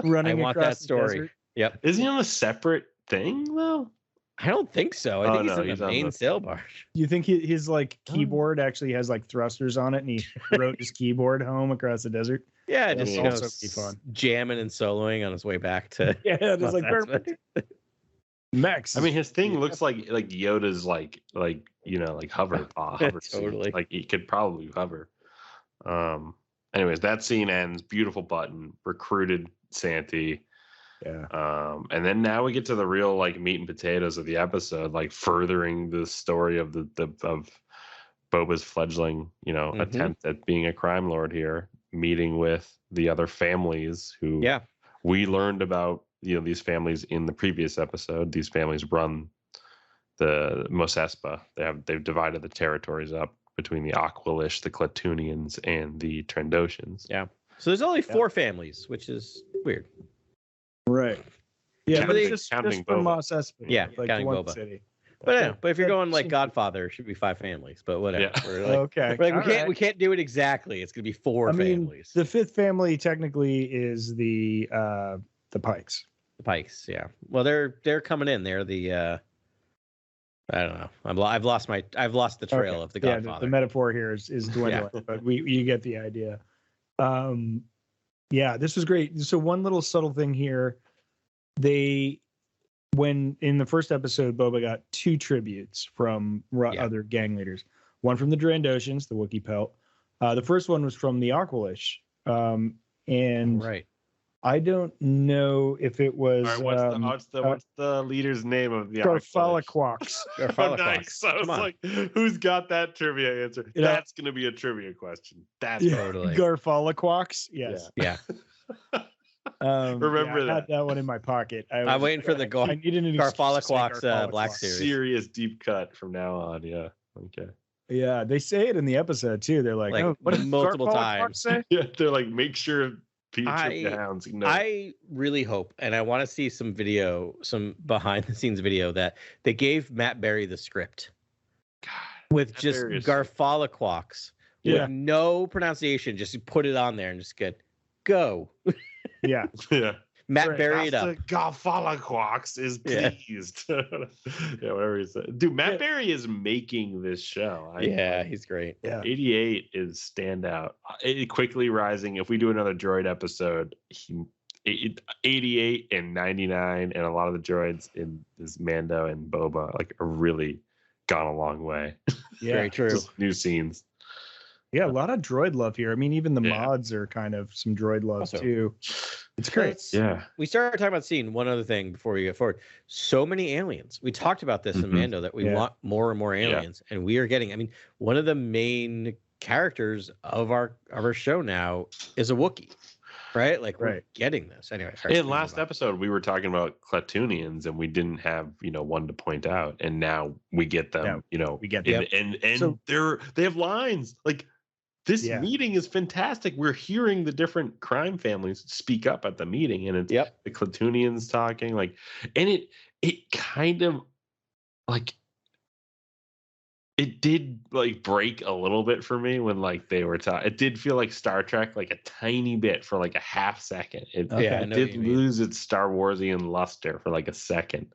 running I want across that the story. desert. Yep. isn't he on a separate thing though? I don't think so. I Oh, think no, he's he's in on the main the- sail barge. You think his keyboard actually has thrusters on it, and he rode his keyboard home across the desert? Yeah, That just would also goes be fun. jamming and soloing on his way back to. Yeah, just like That's perfect. Max. I mean, his thing looks like Yoda's like hover suit. Totally. Like he could probably hover. Anyways, that scene ends. Beautiful button. Recruited Santi. yeah. And then now we get to the real meat and potatoes of the episode, furthering the story of of Boba's fledgling, attempt at being a crime lord here, meeting with the other families who we learned about, these families in the previous episode. These families run the Mos Espa. They've divided the territories up between the Aqualish, the Klatooinians, and the Trandoshans. Yeah. So there's only 4 families, which is weird. Right. Yeah, but Counting- just counting for Boba. Mos Espa. Yeah, like counting one Boba. city. But if you're that going seems- Godfather, it should be 5 families. But whatever. Yeah. We're Okay. we're all right. we can't do it exactly. It's gonna be 4 families. The 5th family technically is the Pikes. The Pikes, yeah. Well, they're coming in. They're the I don't know. I've lost the trail Okay. of the Yeah, Godfather. the metaphor here is dwindling, but you get the idea. Yeah, this was great. So one little subtle thing here, when in the first episode, Boba got 2 tributes from other gang leaders. One from the Drandoshans, the Wookiee pelt. The first one was from the Aqualish, and right. I don't know if it was All right, what's the leader's name of the Garfalaquox. Oh, nice. I was Come on. like, who's got that trivia answer? You know- That's going to be a trivia question. That's Yeah, Totally. Garfalaquox. Yes. Yeah. Remember I that. had that one in my pocket. I'm waiting for the I needed an excuse to say Garfalaquox, Garfalaquox. Black Series. serious deep cut from now on. Yeah. Okay. Yeah, they say it in the episode too. They're like, Like, oh, what does multiple Garfalaquox times. say? Yeah, they're like, make sure future I- hounds know. I really hope, and I want to see some behind the scenes video that they gave Matt Berry the script with Matt just Berry is- Garfalaquox Yeah. with no pronunciation. Just put it on there and just get go. Yeah, yeah. Matt Right. Berry it up. Garfalaquox is Yeah. pleased. Yeah, whatever he said. Dude, Matt Berry is making this show. Yeah, he's great. yeah. 88 is standout. Quickly rising. If we do another droid episode, 88 and 99 and a lot of the droids in this Mando and Boba are really gone a long way. Yeah. Very true. Just new scenes. Yeah, a lot of droid love here. I mean, even the Yeah. mods are kind of some droid love Also, too. It's great. Yeah. We started talking about scene. One other thing before we get forward. So many aliens. We talked about this in Mhm. Mando that we Yeah. want more and more aliens, and we are getting. I mean, one of the main characters of our show now is a Wookiee, right? Like we're Right. getting this anyway. sorry, In move last on. episode, we were talking about Klatooinians, and we didn't have one to point out, and now we get them. we get and them. and So- they have lines like. This Yeah. meeting is fantastic. We're hearing the different crime families speak up at the meeting, and it's Yep. the Klatooinians talking, and it kind of it did break a little bit for me when they were talking. It did feel like Star Trek, a tiny bit for a half second. It, Okay. Yeah, I it know what did you mean. lose its Star Warsian luster for a second,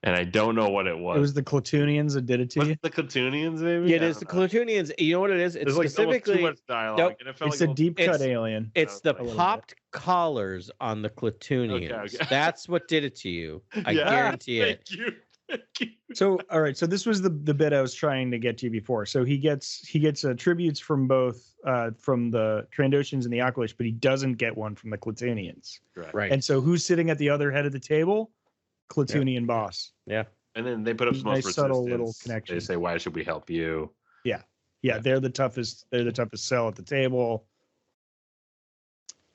and I don't know what it was. It was the Klatooinians that did it to Was you. it the Klatooinians, maybe? Yeah, it I is the don't know. Klatooinians. You know what it is? It's There's almost specifically too much dialogue, Nope. and it felt It's like a deep cut it's- alien. it's the A little popped collars on the Klatooinians. Okay. That's what did it to you. I Yeah, guarantee it. Thank you. So all right, so this was the bit I was trying to get to before. So he gets tributes from both from the Trandoshans and the Akalish, but he doesn't get one from the Klatunians. Right. And so who's sitting at the other head of the table? Klatunian boss. Yeah. And then they put up some Nice, subtle little resistance. connection. They say, "Why should we help you?" Yeah, they're the toughest cell at the table.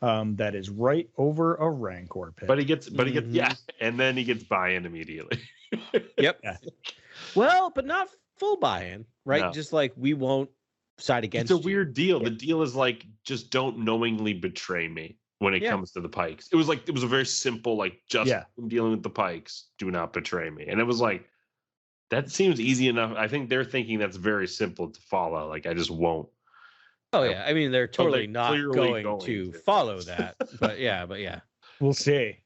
That is right over a Rancor pit. But he gets, yeah, and then he gets buy-in immediately. Yep. Yeah. Well, but not full buy-in, right? No. Just like we won't side against. It's a you. weird deal. Yeah. The deal is like, just don't knowingly betray me when it Yeah. comes to the Pikes. It was a very simple, like, just in dealing with the Pikes, do not betray me. And it was like, that seems easy enough. I think they're thinking that's very simple to follow. Like, I just won't. Oh yeah, I mean they're totally not clearly going to follow that, but yeah. We'll see.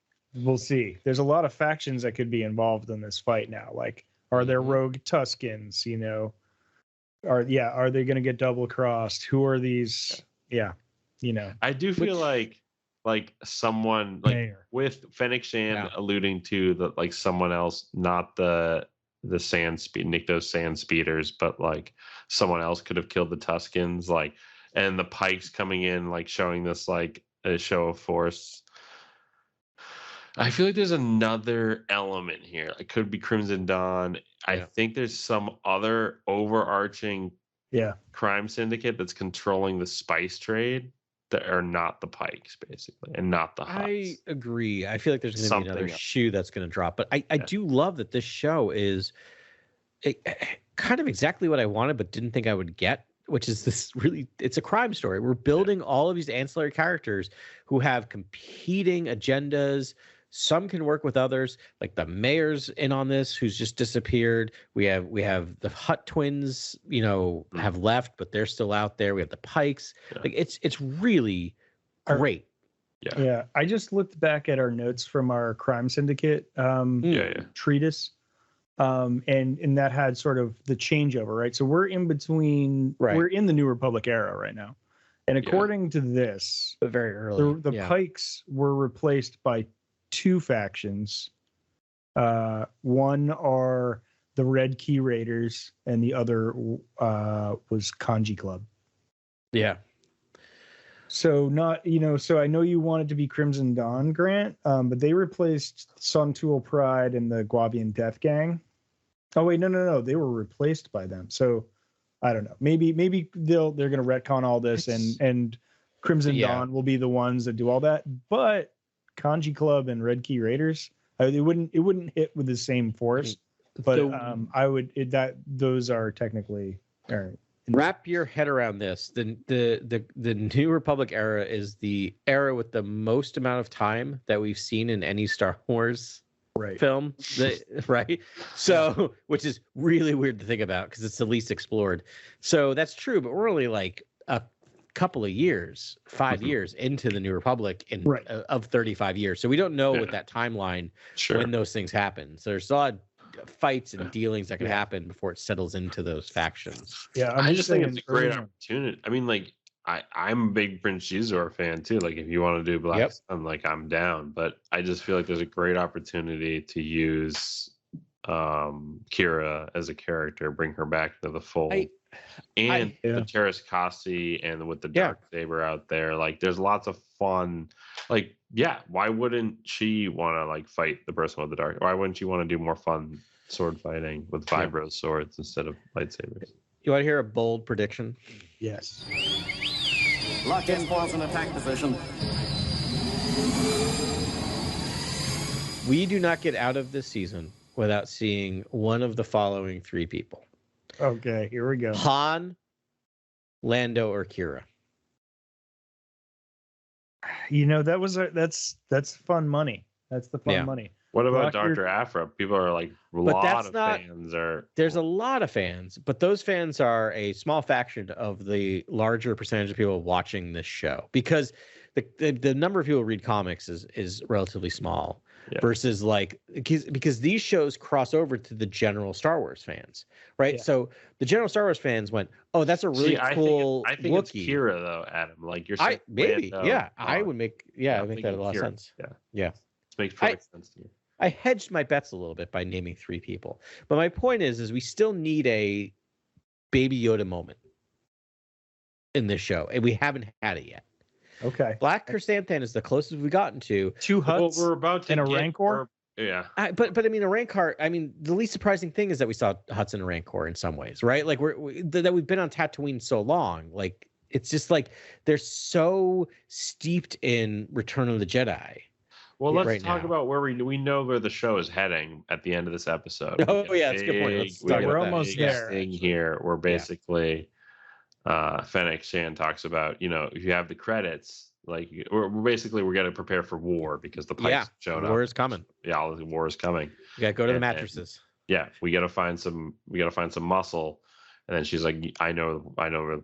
There's a lot of factions that could be involved in this fight now. Like, are there rogue Tuskens? You know, are they going to get double crossed? Who are these? Yeah, you know. I do feel like someone like Mayor. with Fennec Shand alluding to the like someone else, not the Niktos sand speeders, but like someone else could have killed the Tuskens, like, and the Pikes coming in, like showing this like a show of force. I feel like there's another element here. It could be Crimson Dawn. I think there's some other overarching crime syndicate that's controlling the spice trade that are not the Pikes, basically, and not the Hutts. I agree. I feel like there's going to be another shoe that's going to drop. But I do love that this show is kind of exactly what I wanted, but didn't think I would get, which is this really, it's a crime story. We're building all of these ancillary characters who have competing agendas. Some can work with others, like the mayor's in on this, who's just disappeared. We have the Hutt twins, you know, have left, but they're still out there. We have the Pikes. Like it's really great. Yeah. I just looked back at our notes from our crime syndicate treatise. And that had sort of the changeover, right? So we're in between, we're in the New Republic era right now. And according to this, but very early, the Pikes were replaced by two factions. One are the Red Key Raiders, and the other was Kanji Club. Yeah. So so I know you wanted to be Crimson Dawn, Grant, but they replaced Sun Tool Pride and the Guavian Death Gang. Oh wait, no, they were replaced by them. So I don't know. Maybe they're going to retcon all this, and Crimson Dawn will be the ones that do all that. But Kanji Club and Red Key Raiders, it wouldn't hit with the same force. But those are technically all right. Wrap your head around this. The New Republic era is the era with the most amount of time that we've seen in any Star Wars film, right? So, which is really weird to think about because it's the least explored. So that's true, but we're only like a couple of years, 5 years into the New Republic of 35 years. So we don't know with that timeline when those things happen. So there's a lot of fights and dealings that could happen before it settles into those factions. Yeah, I just think it's a great opportunity. I mean, like I'm a big Prince Jizor fan too. Like if you want to do Black Sun, like I'm down. But I just feel like there's a great opportunity to use Kira as a character, bring her back to the fold. The Terrace Kasi and with the dark saber out there, like there's lots of fun. Like, why wouldn't she want to like fight the person with the dark? Why wouldn't she want to do more fun sword fighting with vibro swords instead of lightsabers? You want to hear a bold prediction? Yes. Lock in force and attack position. We do not get out of this season without seeing one of the following three people. Okay, here we go. Han, Lando, or Kira. You know, that's fun money. That's the fun money. What about Dr. Aphra? People are like, there's a lot of fans, but those fans are a small faction of the larger percentage of people watching this show because the number of people who read comics is relatively small versus like because these shows cross over to the general Star Wars fans, right? So the general Star Wars fans went, "Oh, that's a really cool." I think it's Kira though, Adam. Like you're saying, I would make I make that a lot of sense. Yeah, it makes perfect sense to me. I hedged my bets a little bit by naming 3 people. But my point is we still need a Baby Yoda moment in this show, and we haven't had it yet. Okay. Black Chrysanthemum is the closest we've gotten to. 2 Hutts we're about to and a get- Rancor. Yeah. But I mean, a Rancor. I mean, the least surprising thing is that we saw Hudson and Rancor in some ways, right? Like that we've been on Tatooine so long. Like it's just like they're so steeped in Return of the Jedi. Well, let's right talk now. about where we know where the show is heading at the end of this episode. Oh, yeah, that's a good point. Let's talk about we're that. almost Yeah. there. Thing here, where basically, Fennec Shan talks about, if you have the credits, like we're going to prepare for war because the pipes showed up. War is coming. Yeah, the war is coming. You gotta go to the And- mattresses. Yeah, we got to find some muscle. And then she's like, I know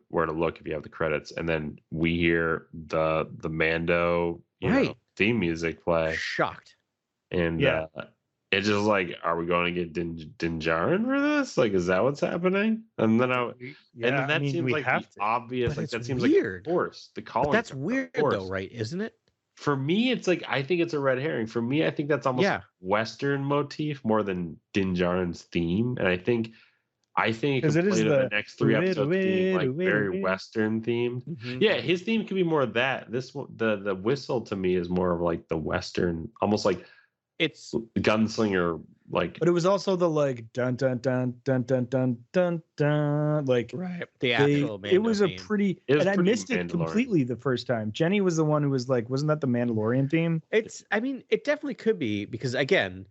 where to look if you have the credits. And then we hear the Mando Right. theme music play. Shocked. And Yeah. it's just like, are we going to get Din Djarin for this? Like, is that what's happening? And then Yeah, that seems we like have the to. obvious. But Like it's that seems weird. like force. The calling. But that's of weird Force. though, right? Isn't it? For me, it's like I think it's a red herring. For me, I think that's almost Yeah. a Western motif more than Din Djarin's theme. And I think it 'Cause can it is play to the the next 3 episodes being like very wait. Western themed. Mm-hmm. Yeah, his theme could be more of that. This one, the whistle to me is more of like the Western, almost like It's gunslinger. Like But it was also the like dun dun dun dun dun dun dun dun like right. The they- actual it was a theme. pretty It was and I pretty missed it Mandalorian. completely the first time. Jenny was the one who was like, wasn't that the Mandalorian theme? I mean, it definitely could be because again,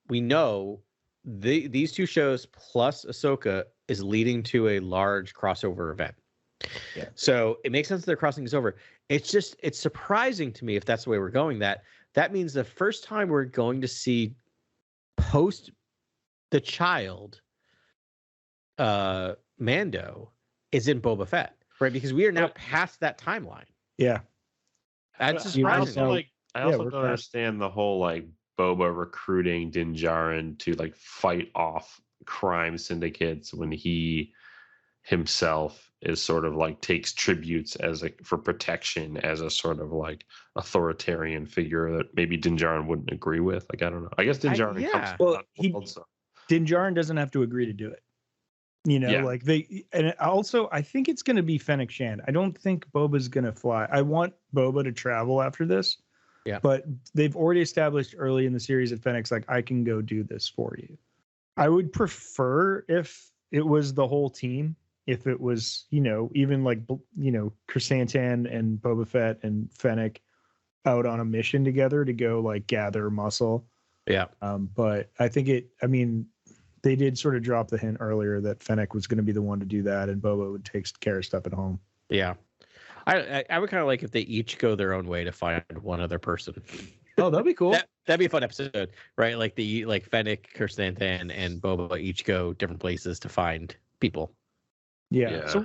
we know these 2 shows plus Ahsoka is leading to a large crossover event. Yeah. So it makes sense they're crossing this over. It's surprising to me if that's the way we're going. That means the first time we're going to see post the child Mando is in Boba Fett, right? Because we are now past that timeline. Yeah. That's But surprising. I also Yeah, we're don't past- understand the whole like Boba recruiting Din Djarin to like fight off crime syndicates when he himself is sort of like takes tributes for protection as a sort of like authoritarian figure that maybe Din Djarin wouldn't agree with. Like I don't know. I guess Din Djarin yeah. comes from Well, that world, so. Din Djarin doesn't have to agree to do it. Yeah. Like and also I think it's going to be Fennec Shan. I don't think Boba's going to fly. I want Boba to travel after this. Yeah. But they've already established early in the series that Fennec's like, I can go do this for you. I would prefer if it was the whole team. If it was, even like, Chrysanthemum and Boba Fett and Fennec out on a mission together to go like gather muscle. Yeah. But I think they did sort of drop the hint earlier that Fennec was going to be the one to do that, and Boba would take care of stuff at home. Yeah. I would kind of like if they each go their own way to find one other person. Oh, that'd be cool. That'd be a fun episode, right? Like Fennec, Chrysanthemum, and Boba each go different places to find people. Yeah. Yeah.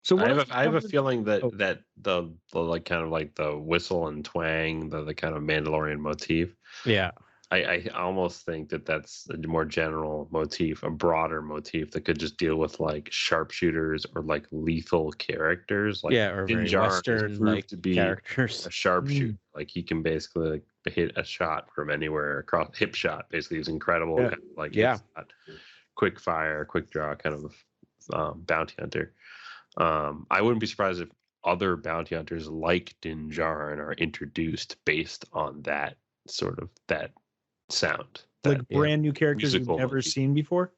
So what I have a else- feeling that Oh. that the like kind of like the whistle and twang, the kind of Mandalorian motif. Yeah. I almost think that that's a more general motif, a broader motif that could just deal with like sharpshooters or like lethal characters. Like Yeah, or Din very Djarin is Western proved like to be characters. a sharpshooter. Like he can basically like hit a shot from anywhere across hip shot. Basically, he's incredible. Yeah. Kind of like Yeah. hip shot, quick fire, quick draw kind of bounty hunter. I wouldn't be surprised if other bounty hunters like Din Djarin are introduced based on that sort of that sound. like That, brand new characters we've musical never motif. seen before?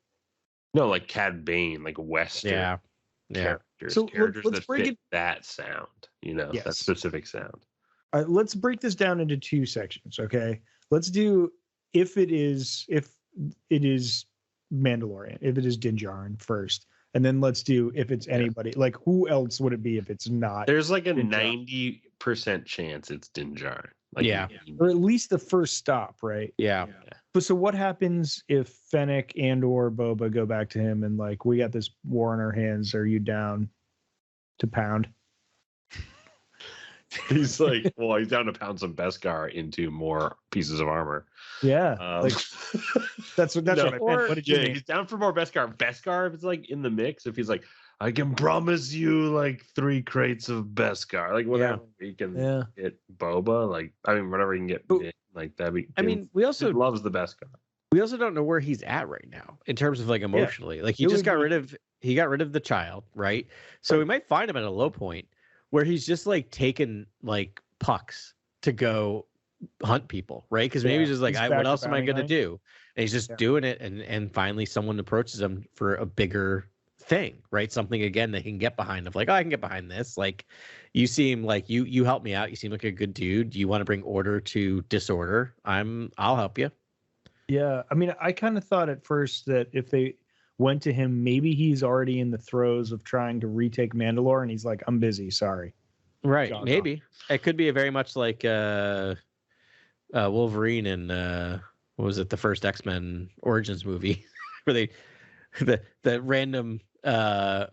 no, like Cad Bane, like Western Yeah. Yeah. characters, So characters let's that break fit it- that sound. That Yes. specific sound. Let's break this down into 2 sections, okay? Let's do if it is Mandalorian, if it is Din Djarin first, and then let's do if it's anybody. Like who else would it be if it's not? There's like a Din Djarin. 90% chance it's Din Djarin. Like, Yeah. Or at least the first stop, right? Yeah. But so what happens if Fennec and or Boba go back to him and like, we got this war on our hands. Are you down to pound? He's like, well, he's down to pound some Beskar into more pieces of armor. Yeah. Um, like that's what I no, meant. What did you yeah, mean? he's down for more Beskar. Beskar, if it's like in the mix, if he's like, I can promise you like 3 crates of Beskar, like whatever he can Yeah. get Boba, like I mean whatever he can get But Vin, Like that'd be. I mean, we also loves the best guy. We also don't know where he's at right now in terms of like emotionally. Like he got rid of the child, right? So we might find him at a low point where he's just like taking like pucks to go hunt people, right? Because maybe he's just like, what else am I going to do? And he's just doing it, and finally someone approaches him for a bigger thing, right? Something again that he can get behind. Of like, oh, I can get behind this. Like, you seem like you help me out. You seem like a good dude. You want to bring order to disorder. I'll help you. Yeah, I mean, I kind of thought at first that if they went to him, maybe he's already in the throes of trying to retake Mandalore, and he's like, "I'm busy, sorry." Right? Maybe it could be a very much like Wolverine in what was it, the first X-Men Origins movie, where they the random Jackman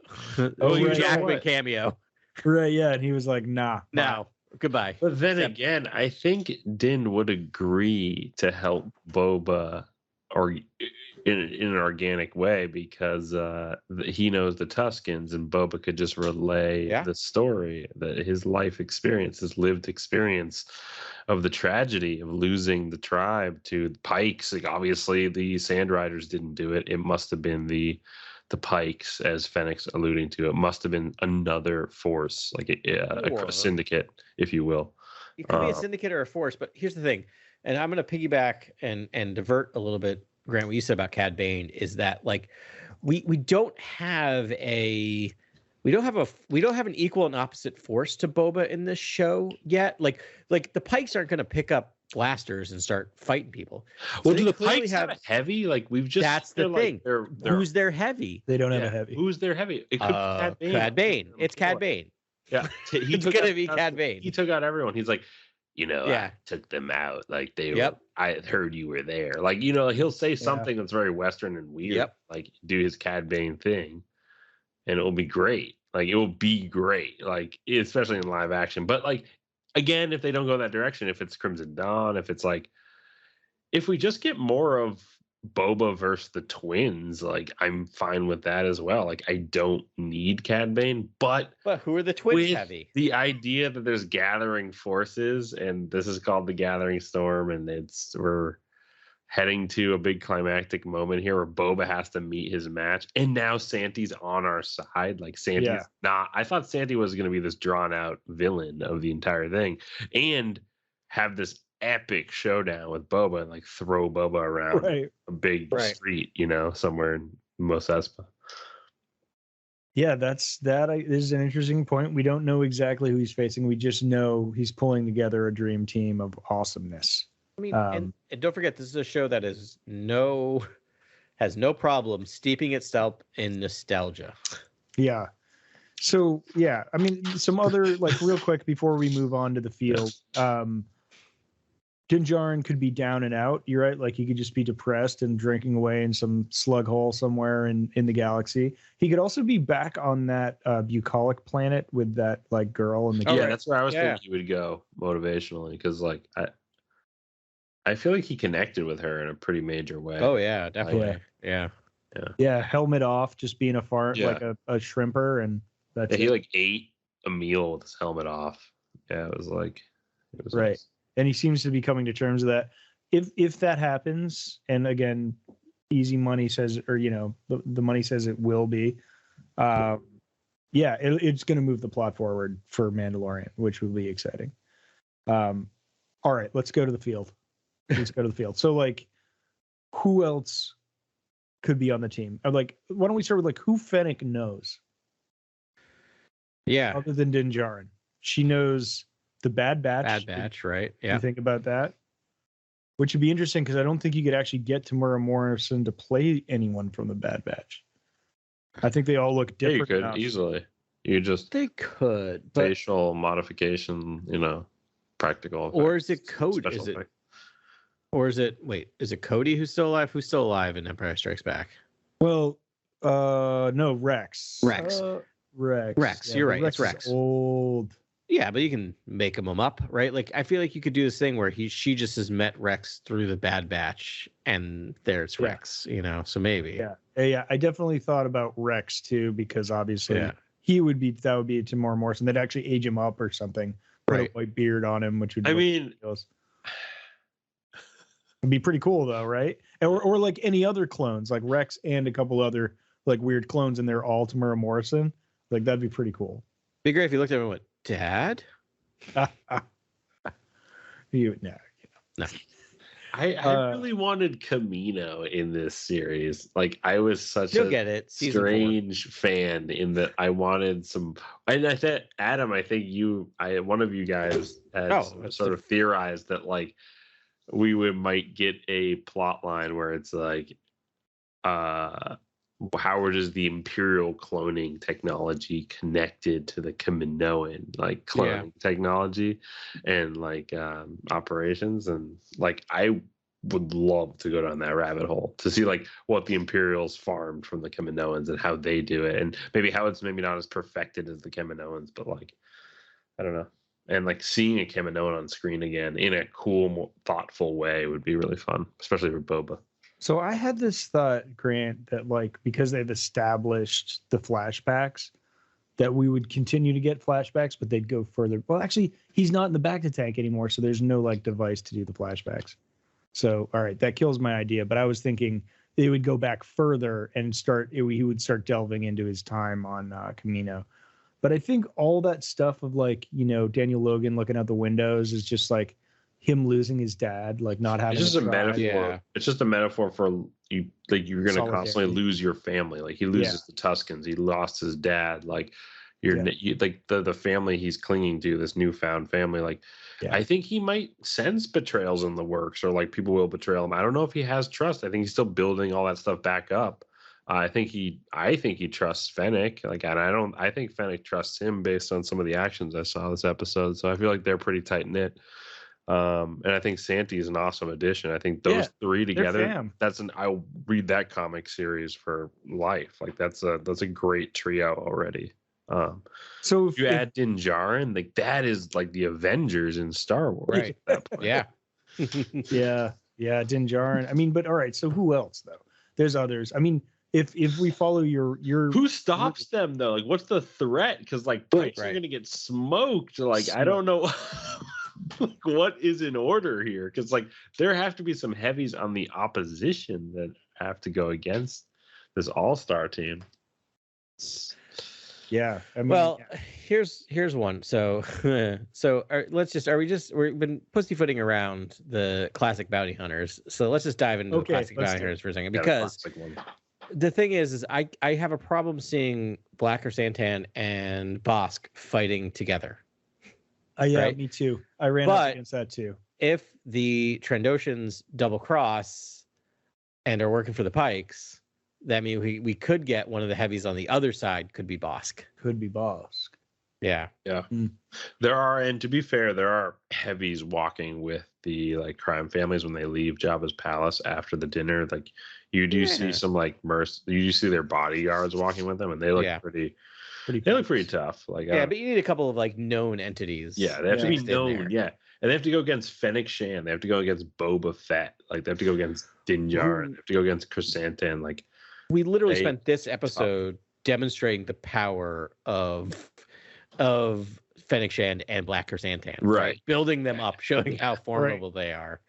cameo. Right? Yeah, and he was like, "Nah, no, goodbye." But then again, I think Din would agree to help Boba, or in an organic way, because he knows the Tuskens, and Boba could just relay the story, that his life experience, his lived experience of the tragedy of losing the tribe to the Pikes. Like, obviously, the Sand Riders didn't do it. It must have been the Pikes, as Fennec's alluding to. It must have been another force, like a syndicate, if you will. It could be a syndicate or a force, but here's the thing, and I'm going to piggyback and divert a little bit, Grant, what you said about Cad Bane is that like we don't have an equal and opposite force to Boba in this show yet. Like the Pikes aren't going to pick up blasters and start fighting people. Well, do the Pikes have a heavy? Like that's the thing. They're, who's their heavy? They don't have a heavy. Who's their heavy? It could be Cad Bane. Cad Bane. It's Cad Bane. Yeah, It's gonna be Cad Bane. He took out everyone. He's like, I took them out. Like I heard you were there. Like, he'll say something that's very Western and weird. Like, do his Cad Bane thing, and it will be great. Like, it will be great. Like, especially in live action. But like, again, if they don't go that direction, if it's Crimson Dawn, if it's like, if we just get more of Boba versus the twins, like, I'm fine with that as well. Like, I don't need Cad Bane, but who are the twins heavy? The idea that there's gathering forces, and this is called the Gathering Storm, and we're heading to a big climactic moment here where Boba has to meet his match, and now Santi's on our side. Like, Santi's not. I thought Santi was going to be this drawn out villain of the entire thing, and have this epic showdown with Boba and like throw Boba around a big street, somewhere in Mos Espa. Yeah, this is an interesting point. We don't know exactly who he's facing. We just know he's pulling together a dream team of awesomeness. I mean, and don't forget, this is a show that has no problem steeping itself in nostalgia. Yeah. So yeah, I mean, some other like real quick before we move on to the field. Din Djarin could be down and out. You're right. Like, he could just be depressed and drinking away in some slug hole somewhere in the galaxy. He could also be back on that bucolic planet with that like girl in the. Yeah, that's where I was thinking he would go motivationally, because like I feel like he connected with her in a pretty major way. Oh yeah, definitely. Yeah. Helmet off, just being a like a shrimper, and that's he like ate a meal with his helmet off. Yeah, it was right. Nice. And he seems to be coming to terms with that. If that happens, and again, easy money says, or the money says it will be, it's going to move the plot forward for Mandalorian, which will be exciting. All right, let's go to the field. So like, who else could be on the team? Like, why don't we start with like who Fennec knows? Yeah. Other than Din Djarin, she knows the Bad Batch. Bad Batch, right? Yeah. You think about that? Which would be interesting, because I don't think you could actually get Tamura Morrison to play anyone from the Bad Batch. I think they all look different. Yeah, you could easily. They could. But facial modification, practical. Effects, or is it Cody? Is it Cody who's still alive? Who's still alive in Empire Strikes Back? Well, no, Rex. Rex. Yeah, you're right. It's Rex. Old. Yeah, but you can make him up, right? Like, I feel like you could do this thing where she just has met Rex through the Bad Batch, and there's Rex, so maybe. Yeah. I definitely thought about Rex too, because obviously that would be Tamura Morrison. They'd actually age him up or something. Put a white beard on him, which would. It'd be pretty cool though, right? Or like any other clones, like Rex and a couple other like weird clones, and they're all Tamara Morrison. Like that'd be pretty cool. Be great if you looked at him and went, Dad? No. I really wanted Camino in this series. Like I was such You'll a get it. Season 4. strange fan in that I wanted some. And I thought Adam, I think one of you guys has sort of theorized that like might get a plot line where it's like, how is the Imperial cloning technology connected to the Kaminoan like cloning technology and like operations, and like I would love to go down that rabbit hole to see like what the Imperials farmed from the Kaminoans and how they do it, and maybe how it's maybe not as perfected as the Kaminoans, but like I don't know. And like seeing a Kaminoan on screen again in a cool, more thoughtful way would be really fun, especially for Boba. So I had this thought, Grant, that like because they've established the flashbacks, that we would continue to get flashbacks, but they'd go further. Well, actually, he's not in the back to tank anymore, so there's no like device to do the flashbacks. So all right, that kills my idea. But I was thinking they would go back further and he would start delving into his time on Camino. But I think all that stuff of like, you know, Daniel Logan looking out the windows is just like him losing his dad, like not having. It's just a metaphor. Yeah. It's just a metaphor for you. Like you're going to constantly lose your family. Like he loses the Tuscans. He lost his dad. Like you, like the family he's clinging to, this newfound family. Like I think he might sense betrayals in the works, or like people will betray him. I don't know if he has trust. I think he's still building all that stuff back up. I think he trusts Fennec. Like, and I think Fennec trusts him based on some of the actions I saw this episode. So I feel like they're pretty tight knit. And I think Santi is an awesome addition. I think those three together, I'll read that comic series for life. Like that's a great trio already. So if you add Din Djarin, like that is like the Avengers in Star Wars. Right. At that point. yeah, Din Djarin. I mean, but all right. So who else though? There's others. I mean, if we follow your who stops them though? Like, what's the threat? Because like Pikes are gonna get smoked. Like, I don't know. Like, what is in order here? Because like there have to be some heavies on the opposition that have to go against this all-star team. Yeah. I mean, well, here's one. So we've been pussyfooting around the classic bounty hunters. So let's just dive into the classic bounty hunters for a second, because the thing is I have a problem seeing Black Chrysanthemum and Bosk fighting together. Me too. I ran up against that too. If the Trandoshans double cross and are working for the Pikes, that means we could get one of the heavies on the other side. Could be Bosk. Yeah. There are, and to be fair, there are heavies walking with the like crime families when they leave Jabba's palace after the dinner. Like you do see some like you do see their bodyguards walking with them, and they look pretty. They look pretty tough. Like but you need a couple of like known entities. Yeah, they have to be known. Yeah, and they have to go against Fennec Shan. They have to go against Boba Fett. Like they have to go against Din Djarin. They have to go against Chrysanthemum. Like we literally spent this episode demonstrating the power of Fennec Shan and Black Chrysanthemum. Right, building them up, showing how formidable they are.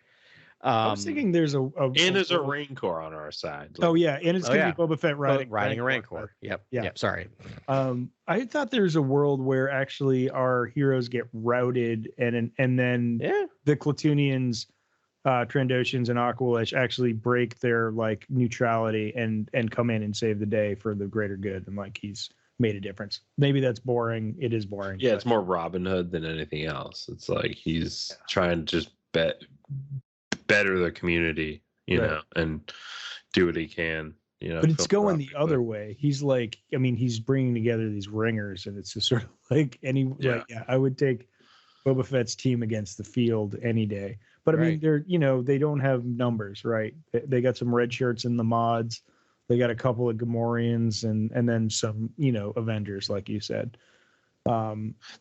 I was thinking there's and there's a Rancor on our side. Like, and it's gonna be Boba Fett riding a Rancor. Yep. Sorry. I thought there's a world where actually our heroes get routed, and then the Klatooinians, Trandoshans, and Aqualish actually break their like neutrality and come in and save the day for the greater good, and like he's made a difference. Maybe that's boring. It is boring. Yeah, it's more Robin Hood than anything else. It's like he's trying to just better the community, you know, and do what he can, you know. But it's going the other way. He's like, I mean, he's bringing together these ringers, and it's just sort of like I would take Boba Fett's team against the field any day. But I mean, they're, you know, they don't have numbers, right? They got some red shirts in the mods. They got a couple of Gamorreans and then some, you know, Avengers, like you said.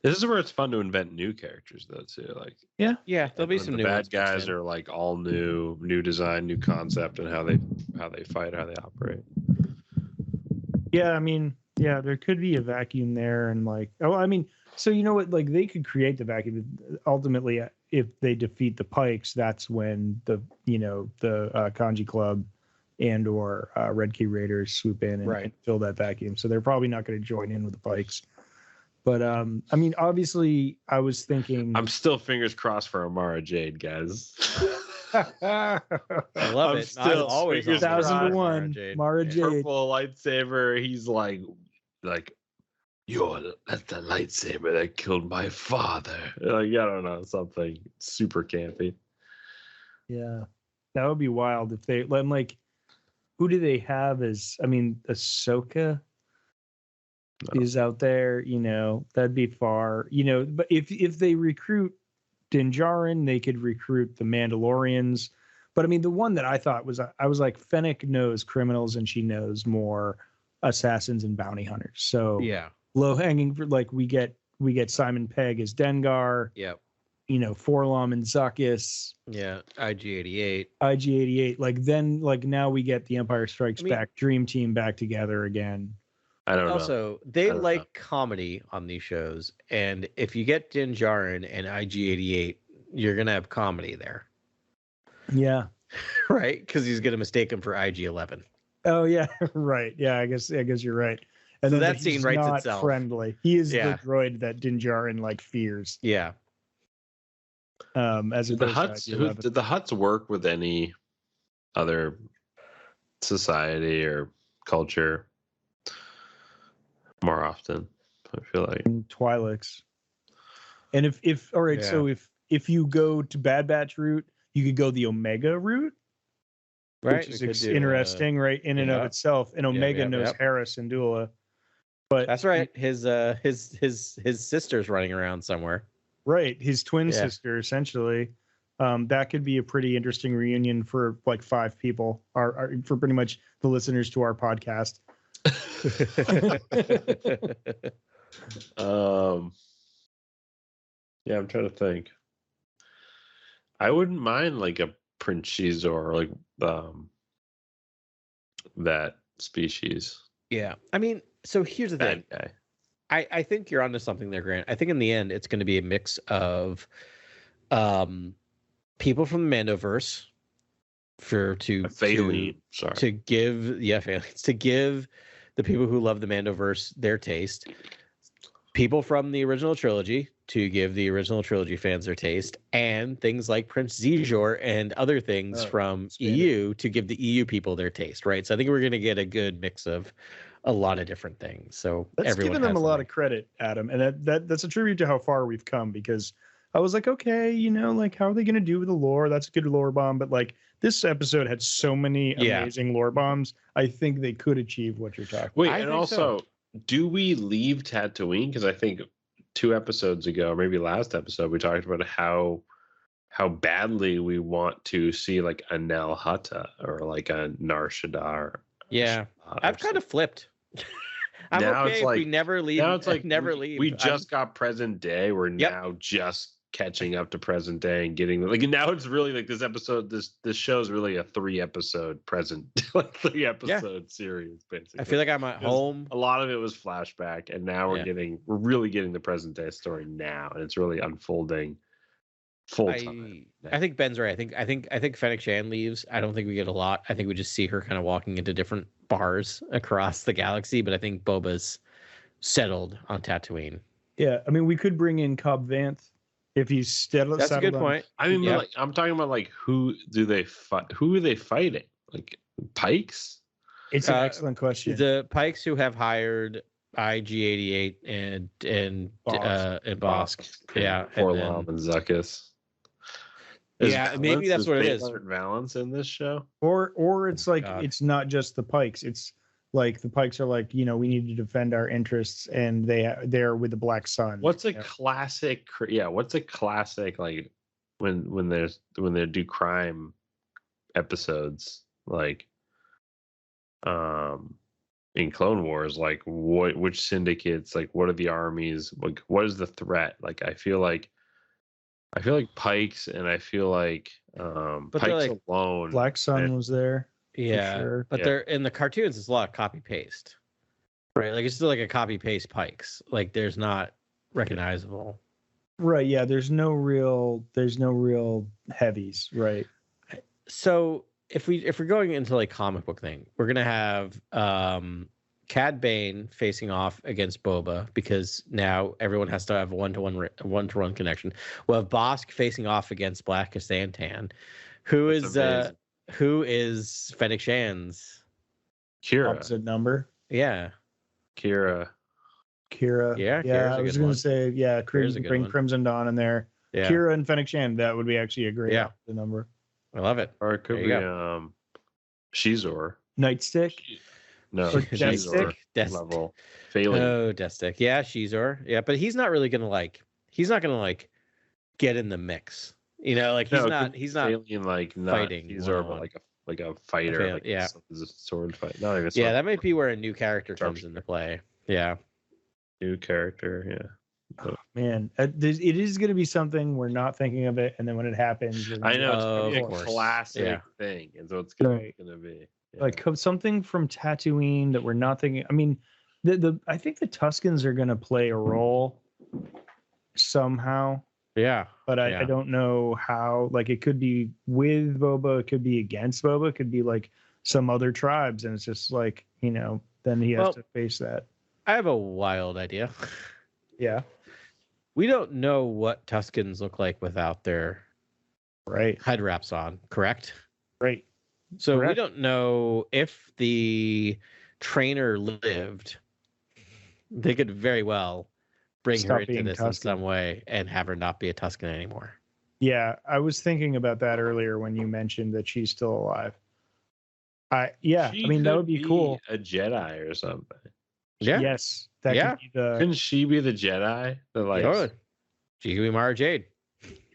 This is where it's fun to invent new characters, though, too. Like, there'll be some new bad guys are like all new design, new concept, and how they fight, how they operate. Yeah, I mean, there could be a vacuum there, and like, so you know what? Like, they could create the vacuum. Ultimately, they defeat the Pikes, that's when the Kanji Club and or Red Key Raiders swoop in and fill that vacuum. So they're probably not going to join in with the Pikes. But I mean, obviously, I was thinking. I'm still fingers crossed for Amara Jade, guys. I love it. I'm always 1000-1. Mara Jade. Purple lightsaber. He's like, that's the lightsaber that killed my father. Like, I don't know, something super campy. Yeah, that would be wild if they. Like, who do they have as? I mean, Ahsoka is out there. That'd be far. But if they recruit Din Djarin, they could recruit the Mandalorians. But I mean, the one that I thought I was like, Fennec knows criminals and she knows more assassins and bounty hunters. So yeah, low hanging for like we get Simon Pegg as Dengar. Yep. Forlom and Zuckuss. Yeah, IG-88. Like now we get the Empire Strikes Back Dream Team back together again. I don't know. Also, they like comedy on these shows, and if you get Din Djarin and IG-88, you're gonna have comedy there. Yeah. Right? Because he's gonna mistake him for IG-11. Oh yeah, right. Yeah, I guess you're right. And so then that scene writes not itself. Friendly. He is the droid that Din Djarin fears. Yeah. As did the Hutts work with any other society or culture more often? I feel like Twi'leks. And if all right, so if you go to Bad Batch route, you could go the Omega route, right? Which is interesting, right? In and of itself. And Omega knows Harris and Dula. But that's right. His sister's running around somewhere. Right, his twin sister, essentially. That could be a pretty interesting reunion for like 5 people, for pretty much the listeners to our podcast. Yeah, I'm trying to think. I wouldn't mind like a Prince Shizor, like that species. Yeah, I mean, so here's the thing. I think you're onto something there, Grant. I think in the end, it's going to be a mix of people from the Mandoverse to give the people who love the Mandoverse their taste. People from the original trilogy to give the original trilogy fans their taste, and things like Prince Xizor and other things from EU to give the EU people their taste, right? So I think we're going to get a good mix of a lot of different things. So that's giving them a lot of credit, Adam, and that's a tribute to how far we've come. Because I was like, okay, like how are they going to do with the lore? That's a good lore bomb, but like this episode had so many amazing lore bombs. I think they could achieve what you're talking. Wait, and also, do we leave Tatooine? Because I think 2 episodes ago, or maybe last episode, we talked about how badly we want to see like a Nal Hutta or like a Nar Shaddaa. Yeah, I've kind of flipped. I'm now okay it's if like, we never leave. Now it's like never leave. We just got present day. We're now just catching up to present day and getting like now it's really like this episode. This show is really a 3-episode present, like 3-episode series. Basically, I feel like I'm at home. A lot of it was flashback, and now we're really getting the present day story now, and it's really unfolding full time. I think Ben's right. I think Fennec Shan leaves. I don't think we get a lot. I think we just see her kind of walking into different bars across the galaxy. But I think Boba's settled on Tatooine. Yeah, I mean, we could bring in Cobb Vanth if he's settled. That's a good point. I mean, like, I'm talking about like who do they fight? Who are they fighting? Like Pikes? It's an excellent question. The Pikes who have hired IG-88 and Bosk. Yeah, Forlom and Zuckuss. Maybe that's what it is. Valance in this show, or it's like it's not just the Pikes. It's like the Pikes are like, we need to defend our interests, and they're with the Black Sun. What's a classic? What's a classic like when they do crime episodes like in Clone Wars, like which syndicates, like what are the armies, like what is the threat? Like I feel like Pikes, and I feel like Pikes alone. Black Sun was there. Yeah, sure. But they're in the cartoons. It's a lot of copy paste, right? Like it's still like a copy paste Pikes. Like there's not recognizable. Right. Yeah. There's no real heavies. Right. So if we're going into like comic book thing, we're gonna have Cad Bane facing off against Boba because now everyone has to have a one-to-one connection. We'll have Bosk facing off against Black Castantan. Who is Fennec Shan's Kira. Opposite number. Yeah. Kira. Yeah, Yeah. Kira's a I was good going one. to say, yeah, Kira's a good bring one. Crimson Dawn in there. Yeah. Kira and Fennec Shan. That would be actually a great opposite number. I love it. Or it could There be you Shizor. Nightstick. No, Or Shizor Deathstick? level. Failing. Oh, Deathstick. Yeah, Shizor. Yeah, but he's not really gonna he's not gonna get in the mix. You know, like he's not Failing, like not fighting Shizor, one-on-one. but like a fighter. Like yeah. a sword fight. Not even a sword Yeah, that might be where a new character Sharp comes into play. Yeah. new character. Yeah. Man, it is going to be something we're not thinking of it, and then when it happens, we're gonna I be know like, it's gonna be of a course. classic Yeah. thing, and so it's gonna Right. be like something from Tatooine that we're not thinking. I mean, I think the Tuskens are going to play a role somehow, Yeah. but I don't know how. Like, it could be with Boba, it could be against Boba, it could be like some other tribes, and it's just like, then he has to face that. I have a wild idea. Yeah. We don't know what Tuskens look like without their Right. head wraps on, correct? Right. So we Correct. don't know if the trainer lived. They could very well bring Stop her into being this in Tusken. some way and have her not be a Tusken anymore. Yeah, I was thinking about that earlier when you mentioned that she's still alive. I mean, that would be cool. A Jedi or something. Yeah. Yes, that Yeah. could be the. Couldn't she be the Jedi? The like. Totally. She could be Mara Jade.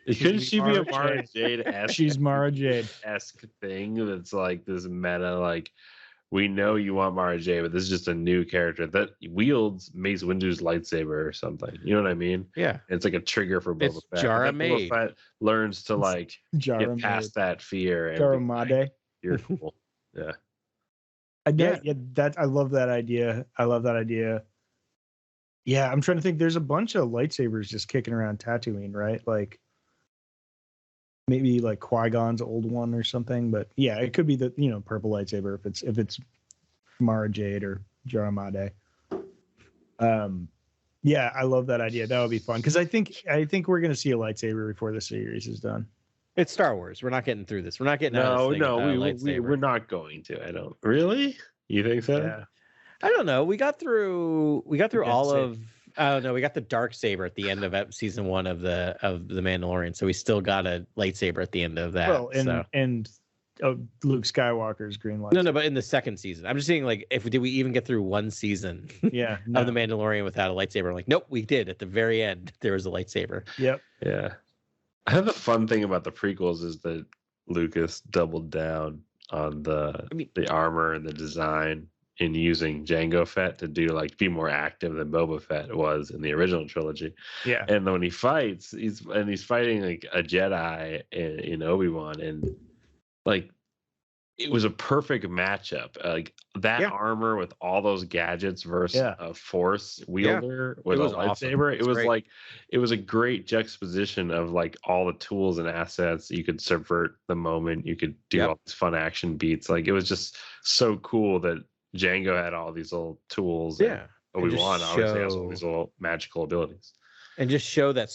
Couldn't she be a Mara Mara Jade esque? She's Mara Jade. esque thing that's like this meta. Like, we know you want Mara Jade, but this is just a new character that wields Mace Windu's lightsaber or something. You know what I mean? Yeah. It's like a trigger for Boba It's Fett. Jara And then Boba Made. Fett learns to like Jara get past that fear and Jara be like, Made. you're cool. Yeah. I love that idea. Yeah, I'm trying to think. There's a bunch of lightsabers just kicking around Tatooine, right? Like maybe like Qui-Gon's old one or something. But yeah, it could be the purple lightsaber if it's Mara Jade or Jara Made. Yeah, I love that idea. That would be fun because I think we're gonna see a lightsaber before the series is done. It's Star Wars. We're not getting through this. We're not getting out of this thing without a lightsaber. we're not going to. I don't really. You think so? Yeah. I don't know. We got through all say- of. Oh no, we got the dark saber at the end of season 1 of the Mandalorian. So we still got a lightsaber at the end of that. Well, so. and Luke Skywalker's green lightsaber. No, but in the second season, I'm just saying, like, did we even get through one season Yeah. of the Mandalorian without a lightsaber? I'm like, nope, we did. At the very end, there was a lightsaber. Yep. Yeah. I think the fun thing about the prequels is that Lucas doubled down on the armor and the design in using Jango Fett to be more active than Boba Fett was in the original trilogy. Yeah. And then when he fights, he's fighting like a Jedi in Obi-Wan, and like it was a perfect matchup. Like that armor with all those gadgets versus a Force wielder with a was lightsaber. awesome. It was Great. like it was a great juxtaposition of like all the tools and assets. You could subvert the moment. You could do all these fun action beats. Like it was just so cool that Django had all these little tools. Yeah. And Obi-Wan obviously has all these little magical abilities. And just show that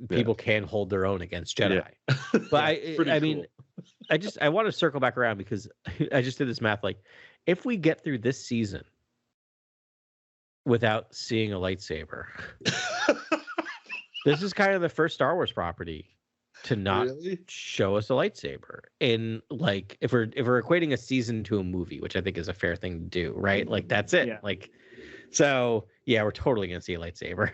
people can hold their own against Jedi. Yeah. But I mean, I want to circle back around because I just did this math. Like, if we get through this season without seeing a lightsaber, this is kind of the first Star Wars property to not show us a lightsaber. And like, if we're equating a season to a movie, which I think is a fair thing to do, right? Like, that's it. Yeah. Like, so yeah, we're totally gonna see a lightsaber.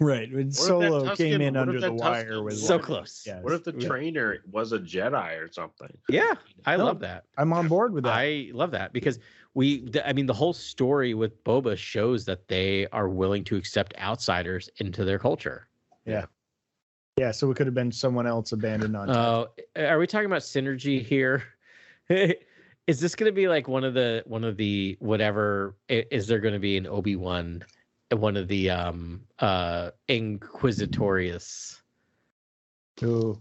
Right. When Solo came in under the wire with so close. Yes. What if the trainer was a Jedi or something? Yeah, I No, love that. I'm on board with that. I love that because the whole story with Boba shows that they are willing to accept outsiders into their culture. Yeah. Yeah. So it could have been someone else abandoned on. Are we talking about synergy here? Is this going to be like one of the whatever? Is there going to be an Obi-Wan one of the Inquisitorius. Oh,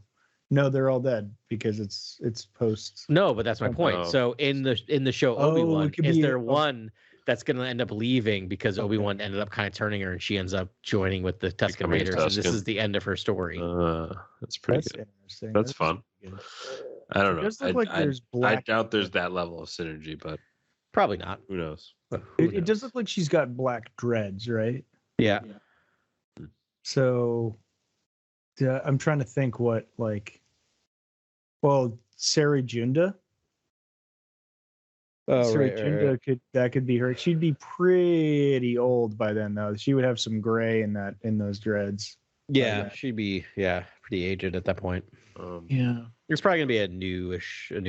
no, they're all dead because it's post. No, but that's my point. Oh. So in the show Oh, Obi-Wan, it could is be- there oh. one that's going to end up leaving because Obi-Wan ended up kind of turning her and she ends up joining with the Tusken Becoming Raiders? And this Tusken. is the end of her story. That's pretty That's good. interesting. That's fun. pretty good. I don't It know. does look like there's I black. doubt there's that level of synergy, but Probably not. who knows? But who It does knows? look like she's got black dreads, right? Yeah. So, I'm trying to think what like. Well, Sarah Junda. Oh, Sarah right, Junda could be her. She'd be pretty old by then, though. She would have some gray in those dreads. Yeah, that. she'd be pretty aged at that point. Yeah. There's probably gonna be a new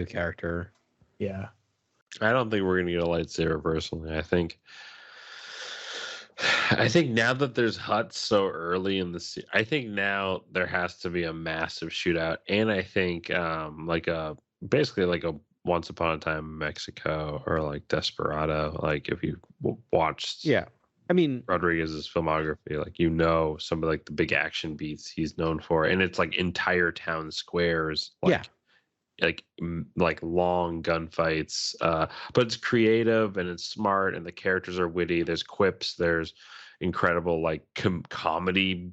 character. Yeah. I don't think we're gonna get a lightsaber personally. I think now that there's Hutts so early in the I think now there has to be a massive shootout, and I think basically like a Once Upon a Time in Mexico or like Desperado. Like if you watched Yeah, I mean, Rodriguez's filmography, like some of like the big action beats he's known for, and it's like entire town squares. Like long gunfights, but it's creative and it's smart and the characters are witty. There's quips, there's incredible like comedy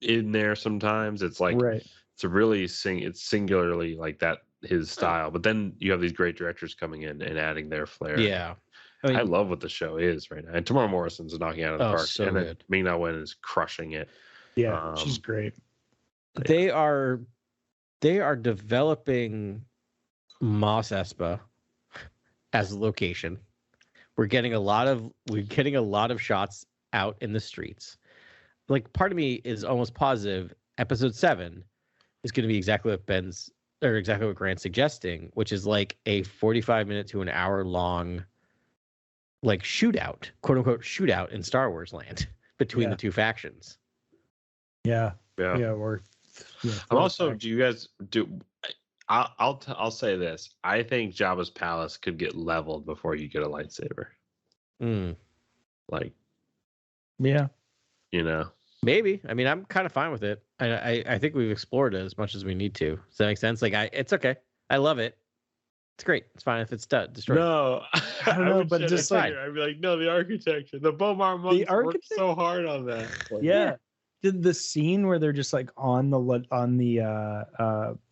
in there. Sometimes it's like Right. it's it's singularly like that his style. But then you have these great directors coming in and adding their flair. yeah. I love what the show is right now. And Tamara Morrison's knocking it out of the park, So and then good. Ming-Na Wen is crushing it. Yeah, she's great. They are developing Mos Espa as a location. We're getting a lot of shots out in the streets. Like part of me is almost positive episode 7 is going to be exactly what Grant's suggesting, which is like a 45-minute to an hour long like shootout, quote unquote shootout in Star Wars land between the two factions. Yeah. Yeah. Yeah. I'm also. Do you guys do? I'll say this. I think Jabba's palace could get leveled before you get a lightsaber. Like, Yeah. Maybe. I mean, I'm kind of fine with it. I think we've explored it as much as we need to. Does that make sense? Like, it's okay. I love it. It's great. It's fine if it's destroyed. No, I don't know, but just like I'd be like, no, the architecture, the Bomar monks worked so hard on that. Like, yeah. Did the scene where they're just like on the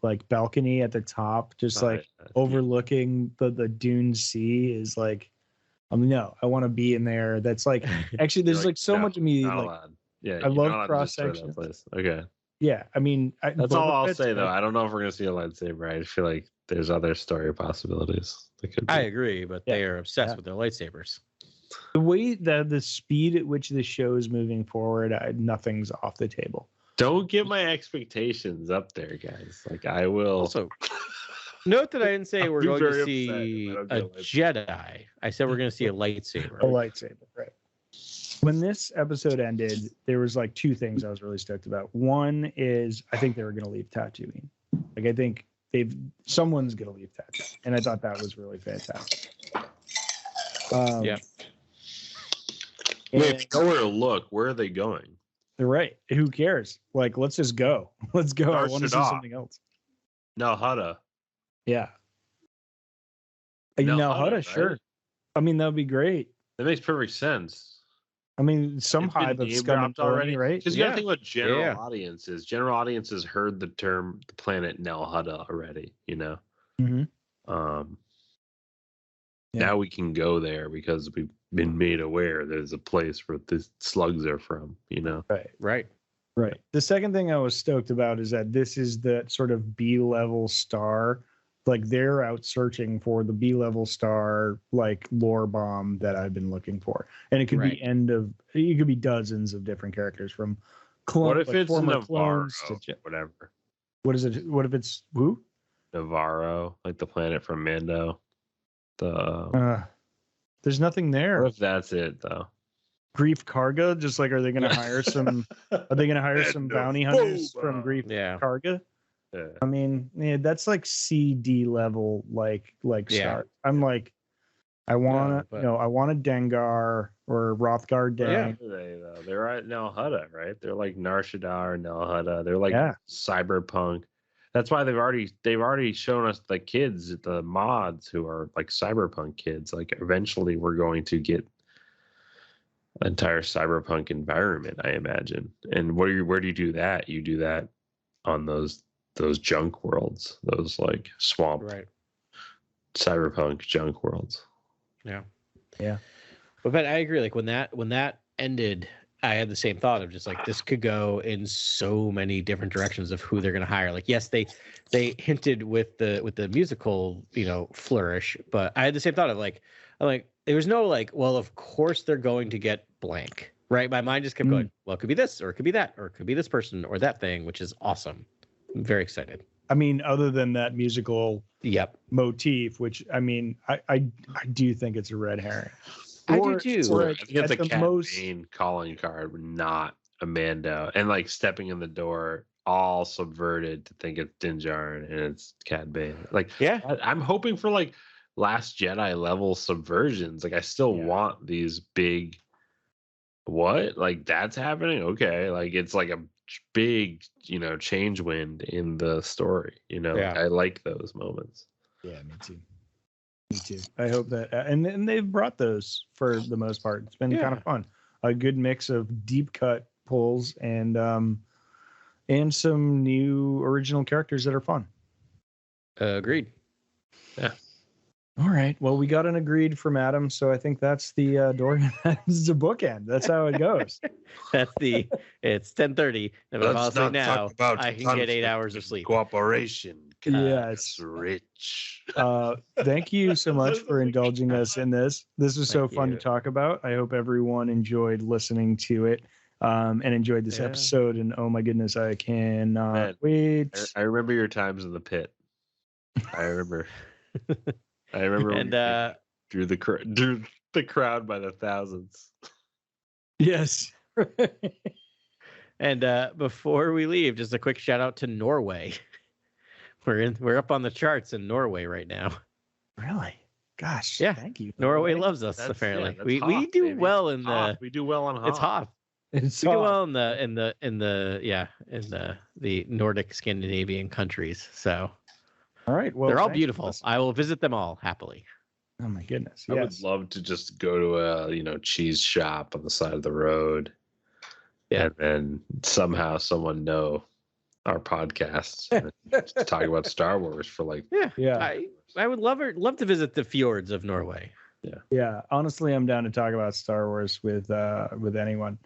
like balcony at the top, just like overlooking the Dune Sea is like, no, I want to be in there. That's like actually there's like so much of me like allowed. Yeah, I love cross sections. Okay. Yeah, I mean that's all I'll say though. I don't know if we're gonna see a lightsaber. I feel like there's other story possibilities. I agree, but they are obsessed with their lightsabers. The way that the speed at which the show is moving forward, nothing's off the table. Don't get my expectations up there, guys. Like I will. Also, note that I didn't say we're going to very see upset if a I don't get a Jedi. I said we're going to see a lightsaber. A lightsaber, right? When this episode ended, there was like two things I was really stoked about. One is I think they were going to leave Tatooine. Like I think someone's going to leave Tatooine, and I thought that was really fantastic. Yeah. If you know where to look, where are they going? They're right. Who cares? Like, let's just go. Let's go. I Darth want to see Shaddaa. something else. No, Hutta. Yeah. No, Now, Hutta, Hutta, sure. right? I mean, that would be great. That makes perfect sense. I mean, some It's been hype of name scum and dropped already, villainy, right? Because you gotta think what general Yeah. audiences. General audiences heard the term the planet Nel Hutta already. Mm-hmm. Now we can go there because we've been made aware there's a place where the slugs are from. Right. Right. The second thing I was stoked about is that this is the sort of B-level star. Like they're out searching for the B-level star, like lore bomb that I've been looking for. And it could be it could be dozens of different characters from What if it's former Navarro? clones to Whatever. what is it? What if it's who? Navarro, like the planet from Mando. There's nothing there. What if that's it though? Grief Karga, just like, are they going to hire some? Are they going to hire some bounty hunters from Grief Karga? Yeah. I mean, that's like CD level, like star. I'm like, I want I want a Dengar. or Rothgar Dang. They're at Nal Hutta, right? They're like Nar Shaddaa, Nal Hutta. They're like cyberpunk. That's why they've already shown us the kids, the mods who are like cyberpunk kids. Like eventually we're going to get an entire cyberpunk environment, I imagine. And where do you do that? You do that on those junk worlds, those like swamp cyberpunk junk worlds. Yeah. But I agree. Like when that ended, I had the same thought of just like this could go in so many different directions of who they're going to hire. Like yes, they hinted with the musical, flourish, but I had the same thought of like there was no like, well, of course they're going to get blank, right? My mind just kept going, well, it could be this, or it could be that, or it could be this person or that thing, which is awesome. I'm very excited. I mean, other than that musical motif, which I mean, I do think it's a red herring. I do too. Or I think it's a Cat Bane calling card, not Amanda, and like stepping in the door, all subverted to think it's Din Djarin and it's Cad Bane. Like, I'm hoping for like Last Jedi level subversions. Like, I still want these big. What? Like that's happening? Okay, like it's like a big, change wind in the story. I like those moments. Yeah, me too. Me too. I hope that, and they've brought those for the most part. It's been kind of fun. A good mix of deep cut pulls and some new original characters that are fun. Agreed. Yeah. All right. Well, we got an agreed from Adam, so I think that's the door. That's the bookend. That's how it goes. It's 10:30. And if I fall now, I can get 8 hours of sleep. Cooperation. Yes. Rich. Thank you so much for indulging us in this. This was so fun to talk about. I hope everyone enjoyed listeing to it and enjoyed this episode. And oh my goodness, I cannot wait. I remember your times in the pit. I remember. And drew the crowd by the thousands. Yes. And before we leave, just a quick shout out to Norway. We're up on the charts in Norway right now. Really? Gosh. Yeah. Thank you. Norway loves us. Apparently, we do well in the. We do well on Hoth. It's Hoth. We do well in the Nordic Scandinavian countries. So. All right. Well, they're all beautiful. I will visit them all happily. Oh my goodness. I would love to just go to a cheese shop on the side of the road. Yeah. And then somehow someone know our podcasts and talk about Star Wars for like I would love to visit the fjords of Norway. Yeah. Honestly, I'm down to talk about Star Wars with anyone.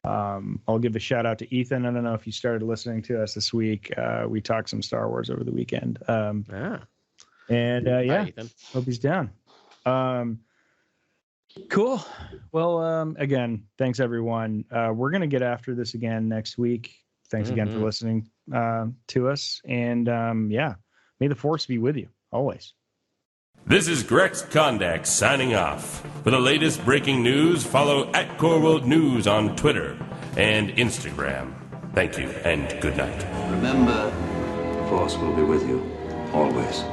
I'll give a shout out to Ethan. I don't know if you started listening to us this week. We talked some Star Wars over the weekend. Hi, Ethan. Hope he's down. Cool. Well, again, thanks everyone. We're going to get after this again next week. Thanks again for listening to us. And may the Force be with you always. This is Grex Kondak signing off. For the latest breaking news, follow @CoreWorldNews on Twitter and Instagram. Thank you and good night. Remember, the Force will be with you always.